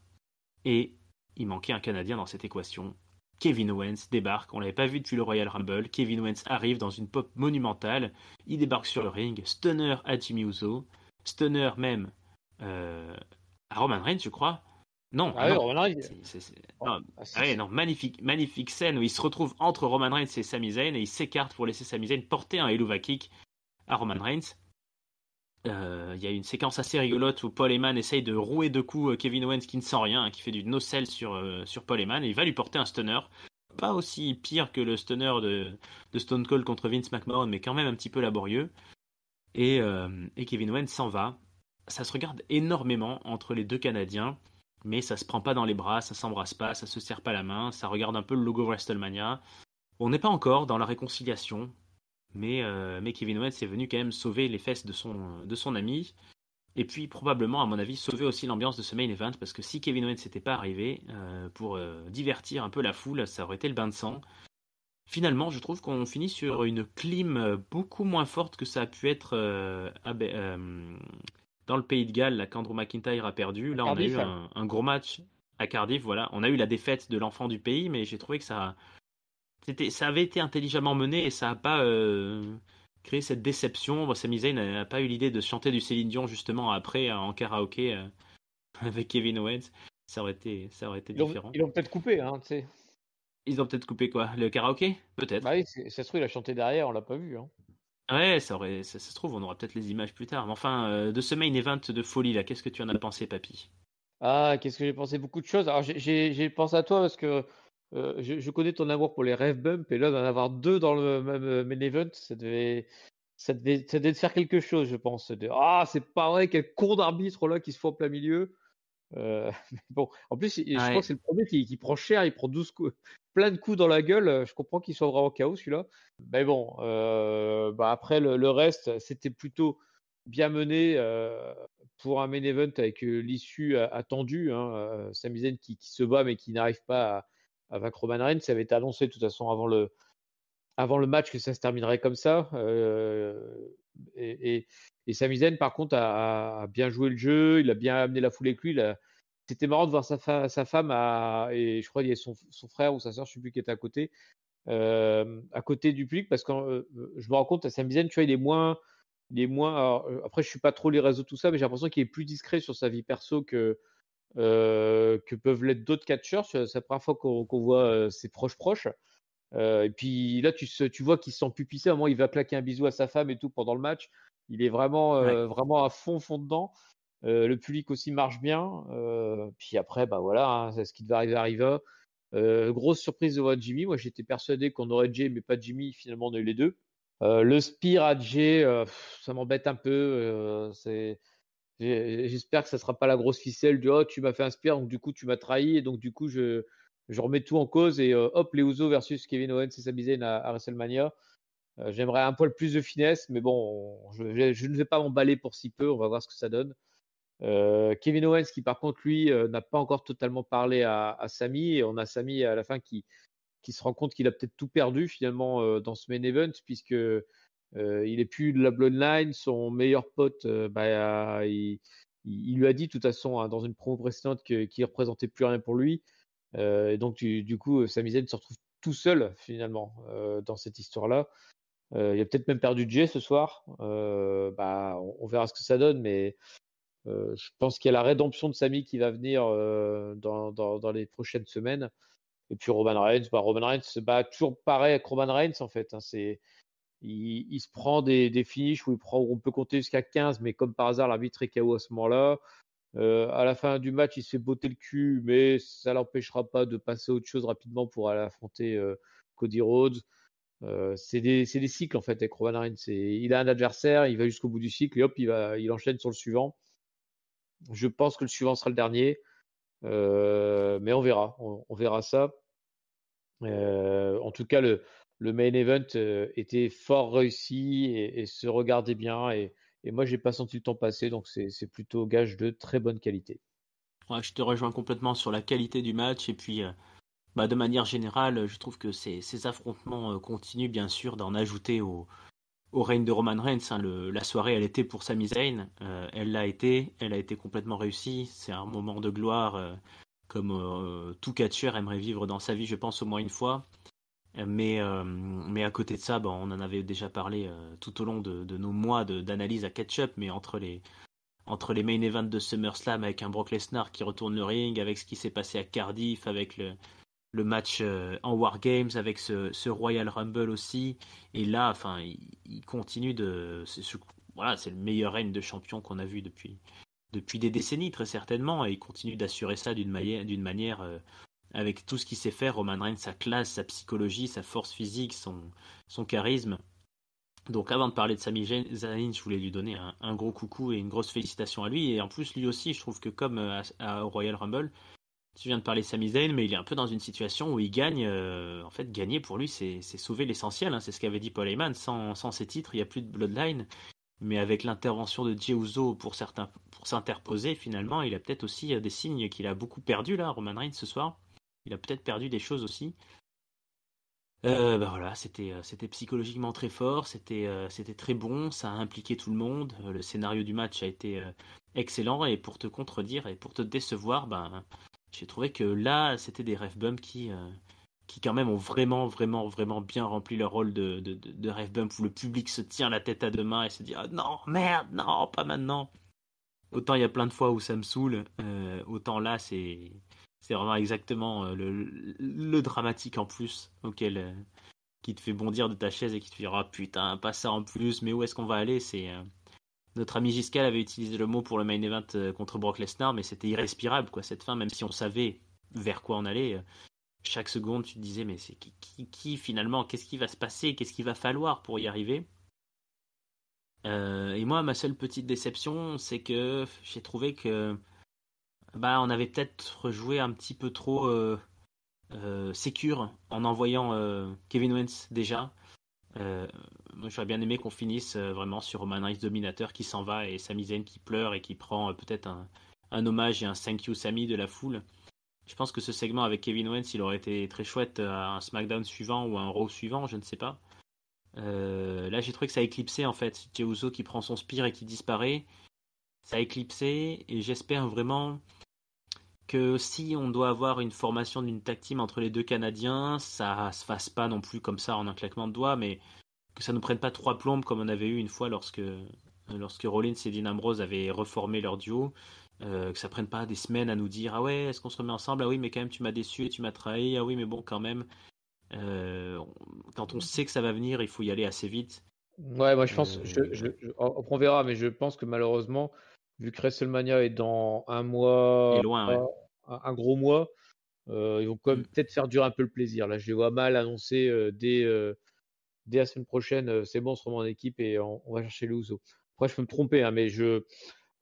et il manquait un Canadien dans cette équation. Kevin Owens débarque, on l'avait pas vu depuis le Royal Rumble. Kevin Owens arrive dans une pop monumentale, il débarque sur le ring, stunner à Jimmy Uso, stunner même à Roman Reigns, je crois. Non, Ah oui, non. Roman Reigns. Non, Ah, si, ouais, si. non, magnifique scène où il se retrouve entre Roman Reigns et Sami Zayn et il s'écarte pour laisser Sami Zayn porter un Helluva Kick à Roman Reigns. Il y a une séquence assez rigolote où Paul Heyman essaye de rouer de coups Kevin Owens qui ne sent rien, qui fait du no-sell sur Paul Heyman et il va lui porter un stunner. Pas aussi pire que le stunner de Stone Cold contre Vince McMahon, mais quand même un petit peu laborieux. Et Kevin Owens s'en va. Ça se regarde énormément entre les deux Canadiens, mais ça se prend pas dans les bras, ça s'embrasse pas, ça se serre pas la main, ça regarde un peu le logo WrestleMania. On n'est pas encore dans la réconciliation, mais Kevin Owens est venu quand même sauver les fesses de son ami. Et puis probablement, à mon avis, sauver aussi l'ambiance de ce main event, parce que si Kevin Owens n'était pas arrivé pour divertir un peu la foule, ça aurait été le bain de sang. Finalement, je trouve qu'on finit sur une clim beaucoup moins forte que ça a pu être dans le Pays de Galles, là, quand Drew McIntyre a perdu. Là, on a eu Cardiff. un gros match à Cardiff. Voilà, on a eu la défaite de l'enfant du pays, mais j'ai trouvé que ça avait été intelligemment mené et ça n'a pas créé cette déception. Bon, Sami Zayn n'a pas eu l'idée de chanter du Céline Dion justement après en karaoké avec Kevin Owens. Ça aurait été différent. Ils l'ont peut-être coupé, hein, tu sais. Ils ont peut-être coupé quoi? Le karaoké? Bah Peut-être. oui, ça se trouve, il a chanté derrière, on l'a pas vu, hein. Ouais, ça se trouve, on aura peut-être les images plus tard. Mais enfin, de ce main event de folie là, qu'est-ce que tu en as pensé, papy? Ah, qu'est-ce que j'ai pensé? Beaucoup de choses. Alors, j'ai pensé à toi parce que je connais ton amour pour les rêve bumps et là d'en avoir deux dans le même main event, ça devait te faire quelque chose, je pense. Ah, c'est pas vrai, quel con d'arbitre là qui se fout en plein milieu. Mais bon, en plus, je crois que Ouais, c'est le premier qui prend cher, il prend 12 coups, plein de coups dans la gueule. Je comprends qu'il soit vraiment KO celui-là. Mais bon, bah après le reste, c'était plutôt bien mené pour un main event avec l'issue attendue. Hein, Sami Zayn qui se bat mais qui n'arrive pas à vaincre Roman Reigns. Ça avait été annoncé de toute façon avant le match que ça se terminerait comme ça. Et, et, et Sami Zayn, par contre, a bien joué le jeu, il a bien amené la foule avec lui. C'était marrant de voir sa femme et je crois qu'il y a son frère ou sa soeur, je ne sais plus qui était à côté du public parce que je me rends compte, à Sami Zayn, tu vois, alors, après, je suis pas trop les réseaux, tout ça, mais j'ai l'impression qu'il est plus discret sur sa vie perso que peuvent l'être d'autres catcheurs. C'est la première fois qu'on voit ses proches. Et puis là, tu vois qu'il se sent pupissé. À un moment, il va claquer un bisou à sa femme et tout pendant le match. Il est ouais. vraiment à fond dedans. Le public aussi marche bien. Puis après, bah voilà, hein, c'est ce qui devait arriver arriva. Grosse surprise de voir Jimmy. Moi, j'étais persuadé qu'on aurait Jay, mais pas Jimmy. Finalement, on a eu les deux. Le Spear à Jay, ça m'embête un peu. J'espère que ça sera pas la grosse ficelle du oh tu m'as fait un spear donc du coup tu m'as trahi et donc du coup je remets tout en cause et hop les Usos versus Kevin Owens et Sami Zayn à WrestleMania. J'aimerais un poil plus de finesse mais bon je ne vais pas m'emballer pour si peu, on va voir ce que ça donne. Kevin Owens qui par contre lui n'a pas encore totalement parlé à Sami et on a Sami à la fin qui se rend compte qu'il a peut-être tout perdu finalement dans ce main event puisque il est plus de la Bloodline, son meilleur pote, il lui a dit de toute façon hein, dans une promo précédente qu'il représentait plus rien pour lui. Et donc du coup, Sami Zayn se retrouve tout seul finalement dans cette histoire-là. Il a peut-être même perdu Jay ce soir. On verra ce que ça donne, mais je pense qu'il y a la rédemption de Sami qui va venir dans les prochaines semaines. Et puis Roman Reigns, toujours pareil avec Roman Reigns en fait. Hein, il se prend des finishes où on peut compter jusqu'à 15, mais comme par hasard, l'arbitre est KO à ce moment-là. À la fin du match, il se fait botter le cul, mais ça l'empêchera pas de passer à autre chose rapidement pour aller affronter Cody Rhodes. C'est des cycles en fait avec Roman Reigns. Il a un adversaire, il va jusqu'au bout du cycle et hop, il enchaîne sur le suivant. Je pense que le suivant sera le dernier, mais on verra, on verra ça. En tout cas, le main event était fort réussi et se regardait bien. Et moi, j'ai pas senti le temps passer, donc c'est plutôt gage de très bonne qualité. Ouais, je te rejoins complètement sur la qualité du match et puis de manière générale, je trouve que ces affrontements continuent bien sûr d'en ajouter au règne de Roman Reigns. Hein. La soirée, elle était pour Sami Zayn, elle a été complètement réussie. C'est un moment de gloire comme tout catcheur aimerait vivre dans sa vie, je pense au moins une fois. Mais à côté de ça, on en avait déjà parlé tout au long de nos mois d'analyse à catch-up, mais entre les main events de SummerSlam avec un Brock Lesnar qui retourne le ring, avec ce qui s'est passé à Cardiff, avec le match en War Games, avec ce Royal Rumble aussi, et là, enfin, il continue voilà, c'est le meilleur règne de champion qu'on a vu depuis des décennies, très certainement, et il continue d'assurer ça d'une manière avec tout ce qu'il sait faire, Roman Reigns, sa classe, sa psychologie, sa force physique, son charisme. Donc avant de parler de Sami Zayn, je voulais lui donner un gros coucou et une grosse félicitation à lui. Et en plus, lui aussi, je trouve que comme au Royal Rumble, tu viens de parler de Sami Zayn, mais il est un peu dans une situation où il gagne. En fait, gagner pour lui, c'est sauver l'essentiel. Hein. C'est ce qu'avait dit Paul Heyman. Sans ses titres, il n'y a plus de Bloodline. Mais avec l'intervention de Jey Uso pour s'interposer, finalement, il a peut-être aussi des signes qu'il a beaucoup perdu là, Roman Reigns, ce soir. Il a peut-être perdu des choses aussi. Voilà, c'était psychologiquement très fort, c'était très bon, ça a impliqué tout le monde. Le scénario du match a été excellent et pour te contredire et pour te décevoir, j'ai trouvé que là, c'était des ref bumps qui quand même ont vraiment bien rempli leur rôle de ref bump où le public se tient la tête à deux mains et se dit ah non merde non pas maintenant. Autant il y a plein de fois où ça me saoule, autant là c'est vraiment exactement le dramatique en plus qui te fait bondir de ta chaise et qui te fait ah putain pas ça en plus mais où est-ce qu'on va aller c'est notre ami Giscal avait utilisé le mot pour le main event contre Brock Lesnar mais c'était irrespirable quoi cette fin même si on savait vers quoi on allait chaque seconde, tu te disais, mais c'est qui finalement, qu'est-ce qui va se passer, qu'est-ce qu'il va falloir pour y arriver? Et moi, ma seule petite déception, c'est que j'ai trouvé que bah, on avait peut-être joué un petit peu trop sécure en envoyant Kevin Owens déjà. Euh, Moi, j'aurais bien aimé qu'on finisse vraiment sur Roman Reigns dominateur qui s'en va et Sami Zayn qui pleure et qui prend peut-être un hommage et un thank you Sami de la foule. Je pense que ce segment avec Kevin Owens, il aurait été très chouette à un SmackDown suivant ou à un Raw suivant, je ne sais pas. Là, j'ai trouvé que ça a éclipsé en fait. Jey Uso qui prend son spire et qui disparaît. Ça a éclipsé et j'espère vraiment que si on doit avoir une formation d'une tag team entre les deux Canadiens, ça se fasse pas non plus comme ça en un claquement de doigts, mais que ça nous prenne pas trois plombes comme on avait eu une fois lorsque Rollins et Dean Ambrose avaient reformé leur duo. Que ça prenne pas des semaines à nous dire ah ouais, est-ce qu'on se remet ensemble? Ah oui, mais quand même tu m'as déçu et tu m'as trahi. Ah oui, mais bon quand même. Euh, Quand on sait que ça va venir, il faut y aller assez vite. Ouais, moi je pense, Euh, on verra, mais je pense que malheureusement, vu que WrestleMania est dans un et mois, loin, ouais. un gros mois, ils vont quand même Mm. peut-être faire durer un peu le plaisir. Là, je les vois mal annoncer dès la semaine prochaine, c'est bon, on se remet en équipe et on va chercher le Uso. Après, je peux me tromper, hein, mais j'ai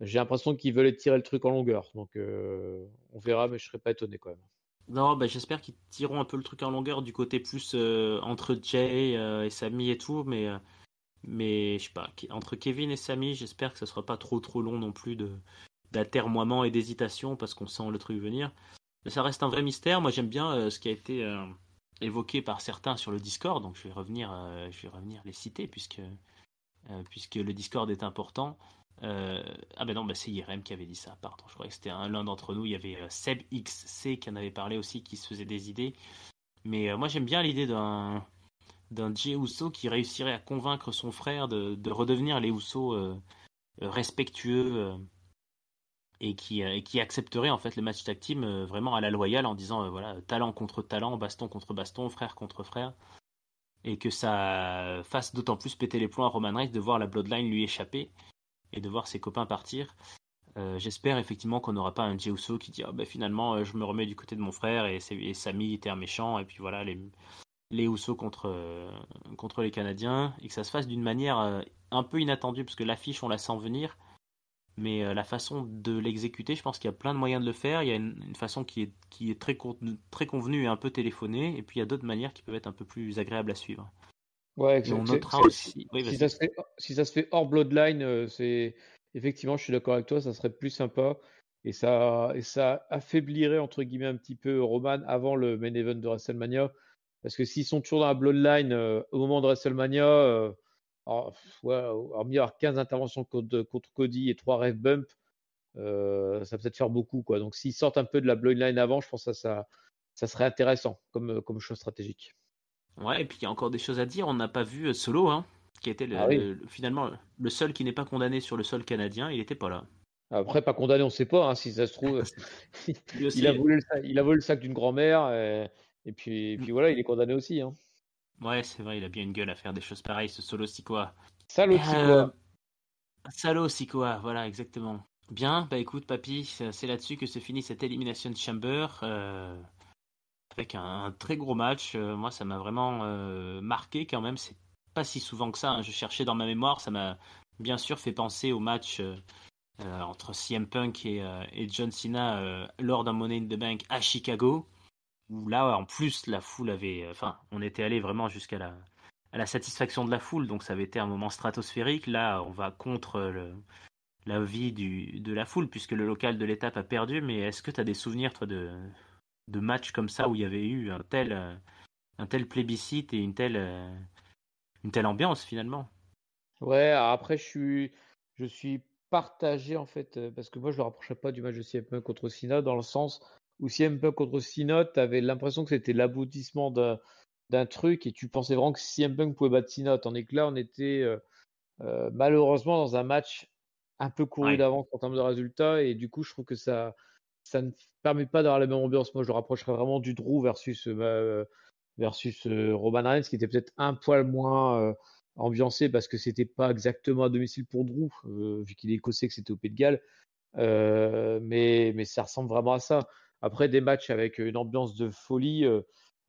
l'impression qu'ils veulent tirer le truc en longueur. Donc, on verra, mais je serais pas étonné quand même. Non, bah, j'espère qu'ils tireront un peu le truc en longueur du côté plus entre Jay et Sami et tout, mais je sais pas, entre Kevin et Sami, j'espère que ça sera pas trop long non plus d'atermoiement et d'hésitation parce qu'on sent le truc venir. Mais ça reste un vrai mystère. Moi, j'aime bien ce qui a été évoqué par certains sur le Discord, donc je vais revenir les citer puisque le Discord est important. Ah ben non, bah c'est IRM qui avait dit ça, pardon. Je croyais que c'était l'un d'entre nous. Il y avait Seb XC qui en avait parlé aussi, qui se faisait des idées. Mais moi j'aime bien l'idée d'un Jey Uso qui réussirait à convaincre son frère de redevenir les Uso respectueux et qui accepterait en fait le match tag team vraiment à la loyale en disant voilà talent contre talent, baston contre baston, frère contre frère et que ça fasse d'autant plus péter les plombs à Roman Reigns de voir la Bloodline lui échapper et de voir ses copains partir. J'espère effectivement qu'on n'aura pas un Jey Uso qui dit ah, ben, finalement je me remets du côté de mon frère et Sami était un méchant et puis voilà les Usos contre les Canadiens et que ça se fasse d'une manière un peu inattendue parce que l'affiche on la sent venir mais la façon de l'exécuter je pense qu'il y a plein de moyens de le faire. Il y a une façon qui est très convenue et un peu téléphonée et puis il y a d'autres manières qui peuvent être un peu plus agréables à suivre Ouais, et on notera aussi oui si vas-y. si ça se fait hors Bloodline, c'est effectivement, je suis d'accord avec toi, ça serait plus sympa et ça affaiblirait entre guillemets un petit peu Roman avant le main event de WrestleMania. Parce que s'ils sont toujours dans la Bloodline au moment de WrestleMania, ouais, hormis avoir 15 interventions contre Cody et 3 ref bump, ça va peut-être faire beaucoup, quoi. Donc s'ils sortent un peu de la Bloodline avant, je pense que ça serait intéressant comme choix stratégique. Ouais, et puis il y a encore des choses à dire. On n'a pas vu Solo, hein, qui était Ah oui. finalement le seul qui n'est pas condamné sur le sol canadien. Il n'était pas là. Après, pas condamné, on ne sait pas, hein, si ça se trouve, Lui il a aussi. volé il a volé le sac d'une grand-mère, et puis voilà, il est condamné aussi, hein. Ouais, c'est vrai, il a bien une gueule à faire des choses pareilles, ce Solo Sikoa. Salaud de Euh, Sikoa. Salaud Sikoa, voilà, exactement. Bien, bah écoute, papy, c'est là-dessus que se finit cette Elimination Chamber. Avec un très gros match. Moi, ça m'a vraiment marqué quand même. C'est pas si souvent que ça, hein. Je cherchais dans ma mémoire. Ça m'a bien sûr fait penser au match entre CM Punk et John Cena lors d'un Money in the Bank à Chicago, où là, en plus, la foule avait, enfin, on était allé vraiment jusqu'à à la satisfaction de la foule, donc ça avait été un moment stratosphérique. Là, on va contre la vie de la foule, puisque le local de l'étape a perdu. Mais est-ce que tu as des souvenirs, toi, de matchs comme ça où il y avait eu un tel plébiscite et une telle ambiance finalement? Ouais, après, je suis partagé, en fait, parce que moi, je le rapprocherais pas du match de CM Punk contre Cena, dans le sens où CM Punk contre Cena, tu avais l'impression que c'était l'aboutissement d'un truc, et tu pensais vraiment que CM Punk pouvait battre Cena, tandis que là, on était malheureusement dans un match un peu couru Ouais. d'avance en termes de résultats, et du coup, je trouve que ça ne permet pas d'avoir la même ambiance. Moi, je le rapprocherais vraiment du Drew versus Roman Reigns, qui était peut-être un poil moins ambiancé parce que c'était pas exactement à domicile pour Drew, vu qu'il est écossais, que c'était au Pays de Galles. Mais ça ressemble vraiment à ça. après des matchs avec une ambiance de folie.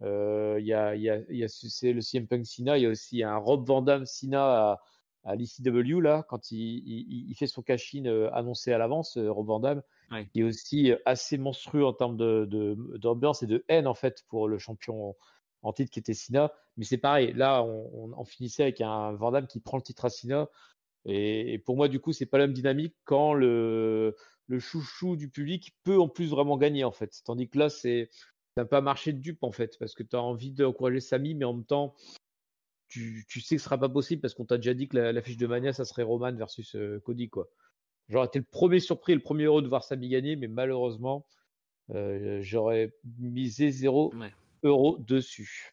C'est le CM Punk Cena. Il y a aussi un Rob Van Dam Cena à l'ECW là, quand il fait son cash-in annoncé à l'avance, Rob Van Dam, Ouais. qui est aussi assez monstrueux en termes d'ambiance et de haine en fait pour le champion en titre qui était Cena. Mais c'est pareil, là on finissait avec un Van Dam qui prend le titre à Cena. Et pour moi, du coup, c'est pas la même dynamique quand le chouchou du public peut en plus vraiment gagner, en fait. Tandis que là, c'est un peu un marché de dupes, en fait, parce que tu as envie d'encourager Sami, mais en même temps, tu sais que ce sera pas possible parce qu'on t'a déjà dit que la fiche de Mania, ça serait Roman versus Cody, quoi. J'aurais été le premier surpris, le premier heureux de voir Sami gagner, mais malheureusement, j'aurais misé 0 Ouais. € dessus.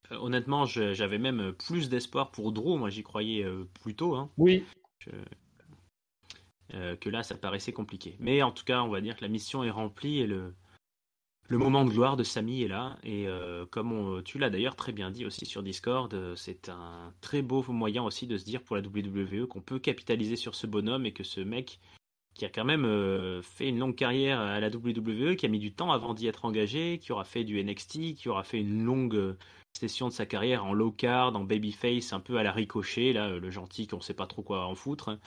Honnêtement, j'avais même plus d'espoir pour Drew. Moi, j'y croyais plus tôt. Hein. Oui, Que là, ça paraissait compliqué. Mais en tout cas, on va dire que la mission est remplie et le moment de gloire de Sami est là. Et comme tu l'as d'ailleurs très bien dit aussi sur Discord, c'est un très beau moyen aussi de se dire pour la WWE qu'on peut capitaliser sur ce bonhomme et que ce mec qui a quand même fait une longue carrière à la WWE, qui a mis du temps avant d'y être engagé, qui aura fait du NXT, qui aura fait une longue session de sa carrière en low card, en babyface, un peu à la Ricochet, là, le gentil qu'on sait pas trop quoi en foutre, hein,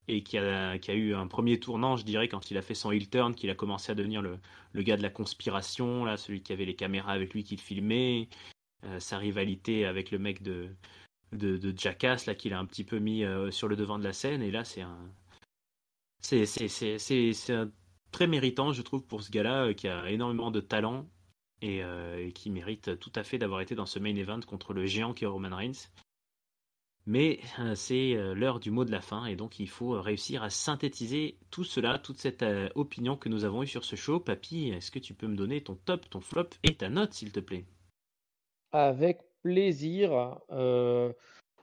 et qui a eu un premier tournant, je dirais, quand il a fait son heel turn, qu'il a commencé à devenir le gars de la conspiration, là, celui qui avait les caméras avec lui qui le filmait, sa rivalité avec le mec de Jackass, là, qu'il a un petit peu mis sur le devant de la scène, et là, c'est un très méritant, je trouve, pour ce gars-là, qui a énormément de talent et qui mérite tout à fait d'avoir été dans ce main event contre le géant qui est Roman Reigns. Mais c'est l'heure du mot de la fin et donc il faut réussir à synthétiser tout cela, toute cette opinion que nous avons eue sur ce show. Papy, est-ce que tu peux me donner ton top, ton flop et ta note, s'il te plaît? avec plaisir.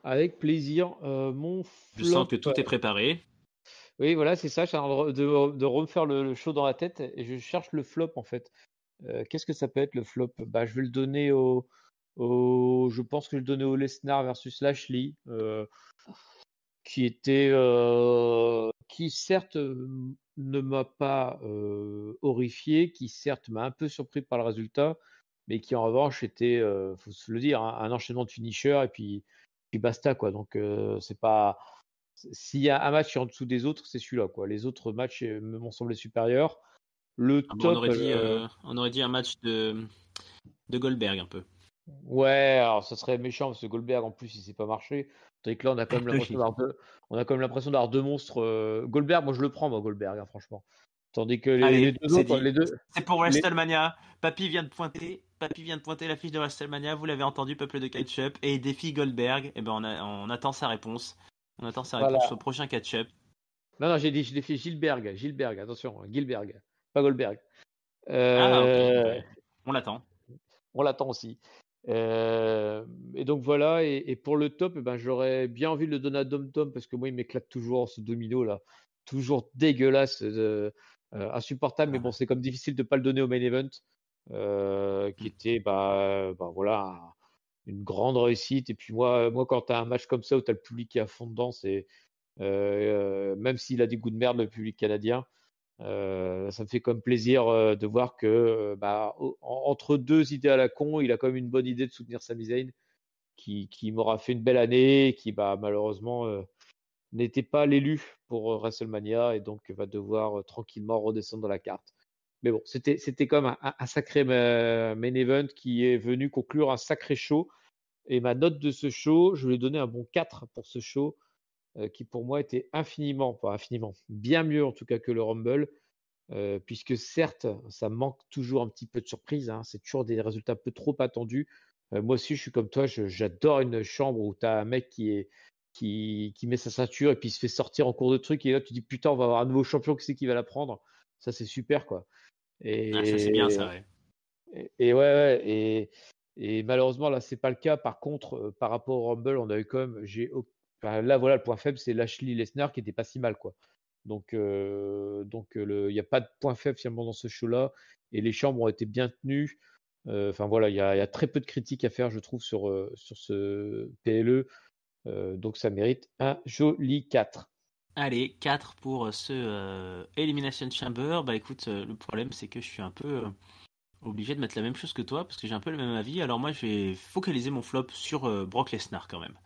Avec plaisir. Mon Je sens flop. que tout est préparé. Oui, voilà, c'est ça. Je suis en train de refaire le show dans la tête et je cherche le flop en fait. Qu'est-ce que ça peut être le flop? Bah, je vais le donner je pense que je vais le donner au Lesnar versus Lashley, qui certes ne m'a pas horrifié, qui certes m'a un peu surpris par le résultat, mais qui en revanche était, faut se le dire, hein, un enchaînement de finishers et puis basta quoi. Donc c'est pas s'il y a un match qui est en dessous des autres, c'est celui-là, quoi. Les autres matchs m'ont semblé supérieurs. Le Ah bon, top, on aurait dit un match de Goldberg un peu. ouais, alors ça serait méchant parce que Goldberg en plus il s'est pas marché. Tandis que là Oui. on a quand même l'impression d'avoir deux monstres. Goldberg, moi je le prends, moi Goldberg, hein, franchement. Tandis que les Allez, deux c'est autres, dit. C'est pour WrestleMania. Papy vient de pointer. Papy vient de pointer l'affiche de WrestleMania. Vous l'avez entendu, peuple de catch-up. Et il défie Goldberg. Et ben on attend sa réponse. On attend sa réponse voilà. au prochain catch-up. Non, non, j'ai fait Gilberg, attention, hein, Gilberg, pas Goldberg. Ah, ok. Euh, Ben, on l'attend. on l'attend aussi. Et donc voilà, et pour le top, eh ben, j'aurais bien envie de le donner à Dom Tom parce que moi, il m'éclate toujours ce domino là, toujours dégueulasse, insupportable, mais bon, c'est comme difficile de ne pas le donner au main event, qui était voilà, une grande réussite. Et puis moi quand tu as un match comme ça où tu as le public qui est à fond dedans, même s'il a des goûts de merde, le public canadien. Ça me fait comme plaisir de voir que entre deux idées à la con, il a quand même une bonne idée de soutenir Sami Zayn, qui m'aura fait une belle année, et qui malheureusement n'était pas l'élu pour WrestleMania et donc va devoir tranquillement redescendre dans la carte. Mais bon, c'était comme un sacré main event qui est venu conclure un sacré show. Et ma note de ce show, je lui ai donné un bon 4 pour ce show, qui pour moi était pas infiniment, bien mieux en tout cas que le Rumble. Puisque certes, ça manque toujours un petit peu de surprise, hein, c'est toujours des résultats un peu trop attendus. Moi aussi, je suis comme toi, j'adore une chambre où tu as un mec qui met sa ceinture et puis il se fait sortir en cours de truc et là tu dis putain, on va avoir un nouveau champion, qui c'est qui va la prendre? Ça, c'est super quoi. Ah, ça c'est bien Et, ça, ouais. et ouais, ouais, et malheureusement là, c'est pas le cas. Par contre, par rapport au Rumble, on a eu quand même, enfin, là voilà, le point faible, c'est Lashley Lesnar qui était pas si mal quoi. Donc, il n'y a pas de point faible finalement dans ce show-là. Et les chambres ont été bien tenues. Enfin voilà, il y a très peu de critiques à faire, je trouve, sur ce PLE. Donc ça mérite un joli 4. Allez, 4 pour ce Elimination Chamber. Bah écoute, le problème c'est que je suis un peu obligé de mettre la même chose que toi parce que j'ai un peu le même avis. Alors moi je vais focaliser mon flop sur Brock Lesnar quand même.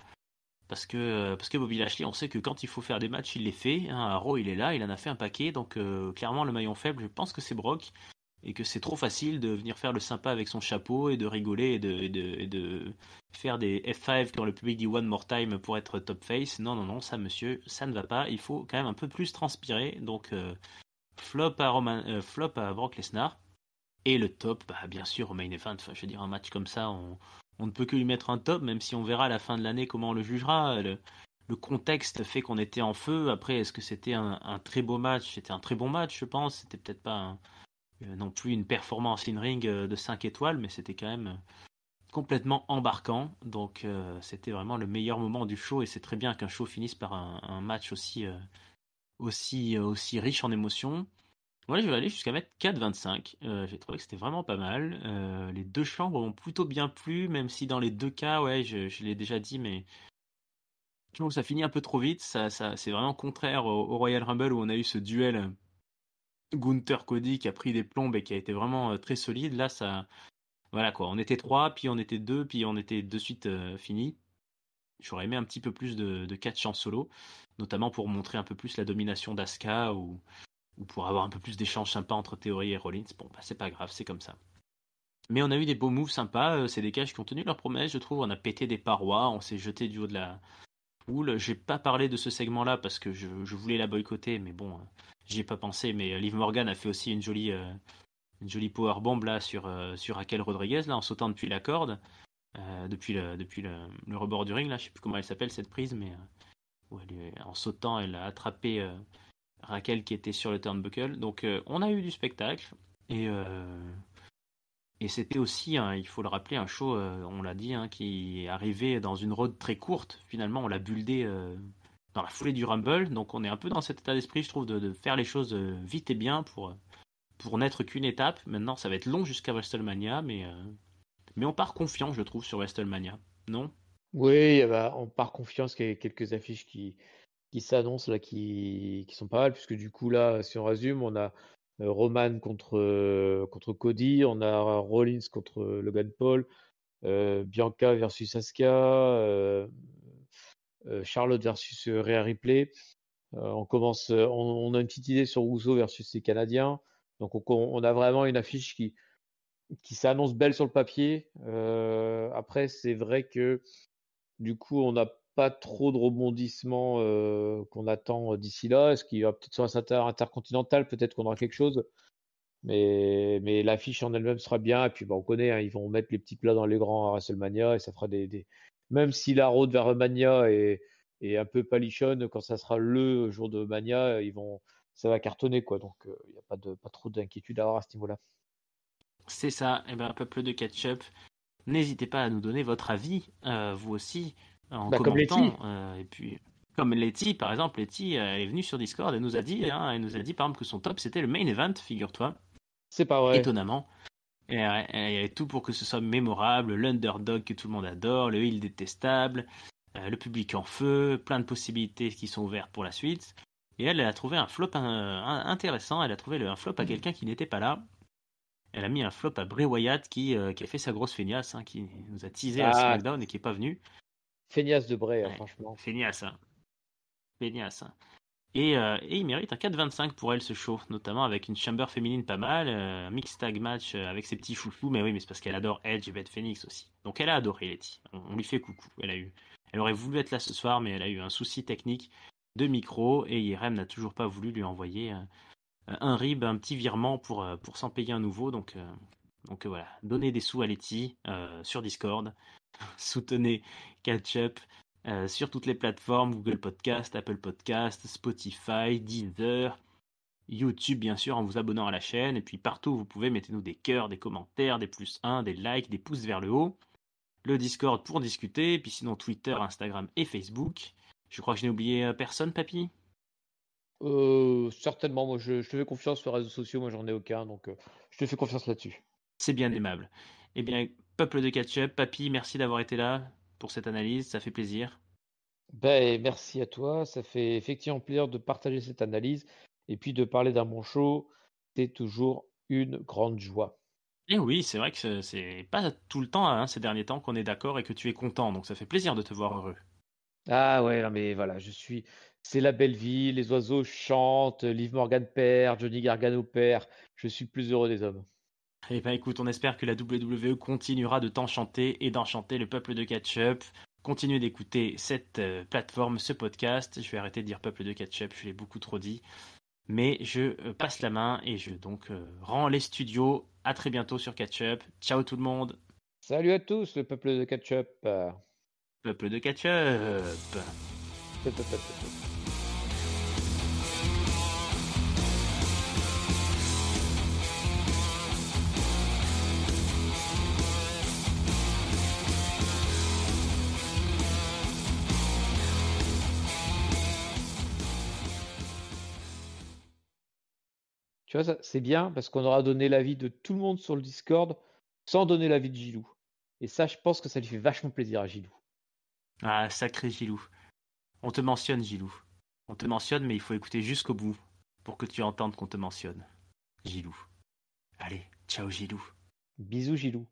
Parce que Bobby Lashley, on sait que quand il faut faire des matchs, il les fait. Hein, à Raw, il est là, il en a fait un paquet. Donc clairement, le maillon faible, je pense que c'est Brock. Et que c'est trop facile de venir faire le sympa avec son chapeau et de rigoler et de faire des F5 quand le public dit one more time pour être top face. Non, non, non, ça monsieur, ça ne va pas. Il faut quand même un peu plus transpirer. Donc flop à Brock Lesnar. Et le top, bah, bien sûr, au main event. Enfin, je veux dire, un match comme ça, on ne peut que lui mettre un top, même si on verra à la fin de l'année comment on le jugera. Le contexte fait qu'on était en feu. Après, est-ce que c'était un très beau match? C'était un très bon match, je pense. C'était peut-être pas non plus une performance in-ring de 5 étoiles, mais c'était quand même complètement embarquant. Donc, c'était vraiment le meilleur moment du show. Et c'est très bien qu'un show finisse par un match aussi riche en émotions. Moi, je vais aller jusqu'à mettre 4,25. J'ai trouvé que c'était vraiment pas mal. Les deux chambres m'ont plutôt bien plu, même si dans les deux cas, ouais, je l'ai déjà dit, mais je trouve que ça finit un peu trop vite. C'est vraiment contraire au Royal Rumble où on a eu ce duel Gunther Cody qui a pris des plombes et qui a été vraiment très solide. Là, voilà quoi. On était trois, puis on était deux, puis on était de suite fini. J'aurais aimé un petit peu plus de catch en solo, notamment pour montrer un peu plus la domination d'Asuka ou pour avoir un peu plus d'échanges sympas entre Theory et Rollins. Bon, bah, c'est pas grave, c'est comme ça. Mais on a eu des beaux moves sympas, c'est des cages qui ont tenu leur promesse, je trouve. On a pété des parois, on s'est jeté du haut de la poule. J'ai pas parlé de ce segment-là parce que je voulais la boycotter, mais bon, j'y ai pas pensé. Mais Liv Morgan a fait aussi une jolie powerbomb là sur Raquel Rodriguez là en sautant depuis la corde, depuis le rebord du ring là. Je sais plus comment elle s'appelle cette prise, mais où en sautant, elle a attrapé Raquel qui était sur le turnbuckle. Donc on a eu du spectacle et c'était aussi, hein, il faut le rappeler, un show, on l'a dit, hein, qui est arrivé dans une road très courte. Finalement, on l'a buildé dans la foulée du Rumble. Donc on est un peu dans cet état d'esprit, je trouve, de faire les choses vite et bien pour n'être qu'une étape. Maintenant, ça va être long jusqu'à WrestleMania, mais on part confiant, je trouve, sur WrestleMania. Non? Oui, bah, on part confiance qu'il y a quelques affiches qui s'annoncent là, qui sont pas mal, puisque du coup là, si on résume, on a Roman contre Cody, on a Rollins contre Logan Paul, Bianca versus Asuka, Charlotte versus Rhea Ripley. On a une petite idée sur Uso versus les Canadiens. Donc on a vraiment une affiche qui s'annonce belle sur le papier. Après, c'est vrai que du coup, on n'a pas trop de rebondissements qu'on attend d'ici là. Est-ce qu'il y aura peut-être sur un intercontinental, peut-être qu'on aura quelque chose. Mais l'affiche en elle-même sera bien. Et puis, on connaît, hein, ils vont mettre les petits plats dans les grands à WrestleMania et ça fera Même si la road vers Mania est un peu palichonne, quand ça sera le jour de Mania, ça va cartonner, quoi. Donc, il n'y a pas trop d'inquiétude à avoir à ce niveau-là. C'est ça, et ben, un peu plus de catch-up. N'hésitez pas à nous donner votre avis, vous aussi, en Bah, comme Letty. commentant. Et puis, comme Letty, par exemple, Letty, elle est venue sur Discord, elle nous a dit par exemple que son top c'était le main event, figure-toi, C'est pas vrai. étonnamment. Et elle avait tout pour que ce soit mémorable, l'underdog que tout le monde adore, le heel détestable, le public en feu, plein de possibilités qui sont ouvertes pour la suite. Et elle a trouvé un flop intéressant, elle a trouvé un flop à quelqu'un qui n'était pas là. Elle a mis un flop à Bray Wyatt qui a fait sa grosse feignasse, hein, qui nous a teasé à Ah, SmackDown et qui est pas venu. feignasse de Bray, hein, Ouais, franchement. feignasse, hein. Feignasse, hein. Et il mérite un 4,25 pour elle ce show, notamment avec une chamber féminine pas mal, un mixed tag match avec ses petits foufous, mais oui, mais c'est parce qu'elle adore Edge et Beth Phoenix aussi. Donc elle a adoré Letty. On lui fait coucou. Elle aurait voulu être là ce soir, mais elle a eu un souci technique de micro et IRM n'a toujours pas voulu lui envoyer un rib, un petit virement pour s'en payer un nouveau. Donc voilà, donnez des sous à Letty sur Discord, soutenez Catch Up sur toutes les plateformes, Google Podcast, Apple Podcast, Spotify, Deezer, YouTube bien sûr en vous abonnant à la chaîne. Et puis partout où vous pouvez, mettez-nous des cœurs, des commentaires, des plus 1, des likes, des pouces vers le haut. Le Discord pour discuter, et puis sinon Twitter, Instagram et Facebook. Je crois que je n'ai oublié personne, papy. Certainement, moi je te fais confiance sur les réseaux sociaux, moi j'en ai aucun, donc je te fais confiance là-dessus. C'est bien aimable. Eh bien, peuple de catch-up, papy, merci d'avoir été là pour cette analyse, ça fait plaisir. Ben, merci à toi. Ça fait effectivement plaisir de partager cette analyse et puis de parler d'un bon show. C'est toujours une grande joie. Et oui, c'est vrai que c'est pas tout le temps, hein, ces derniers temps, qu'on est d'accord et que tu es content, donc ça fait plaisir de te voir heureux. Ah ouais, non mais voilà, c'est la belle vie, les oiseaux chantent, Liv Morgan perd, Johnny Gargano perd. Je suis le plus heureux des hommes. Eh ben écoute, on espère que la WWE continuera de t'enchanter et d'enchanter le peuple de catch-up. Continuez d'écouter cette plateforme, ce podcast. Je vais arrêter de dire peuple de catch-up, je l'ai beaucoup trop dit. Mais je passe la main et je donc rends les studios. À très bientôt sur Catch-up. Ciao tout le monde, Salut à tous, le peuple de ketchup. peuple de Catch-up. Peup, peup, peup, peup. Tu vois, ça, c'est bien parce qu'on aura donné l'avis de tout le monde sur le Discord sans donner l'avis de Gilou. Et ça, je pense que ça lui fait vachement plaisir à Gilou. Ah, sacré Gilou. On te mentionne, Gilou. On te mentionne, mais il faut écouter jusqu'au bout pour que tu entendes qu'on te mentionne. Gilou. Allez, ciao Gilou. Bisous, Gilou.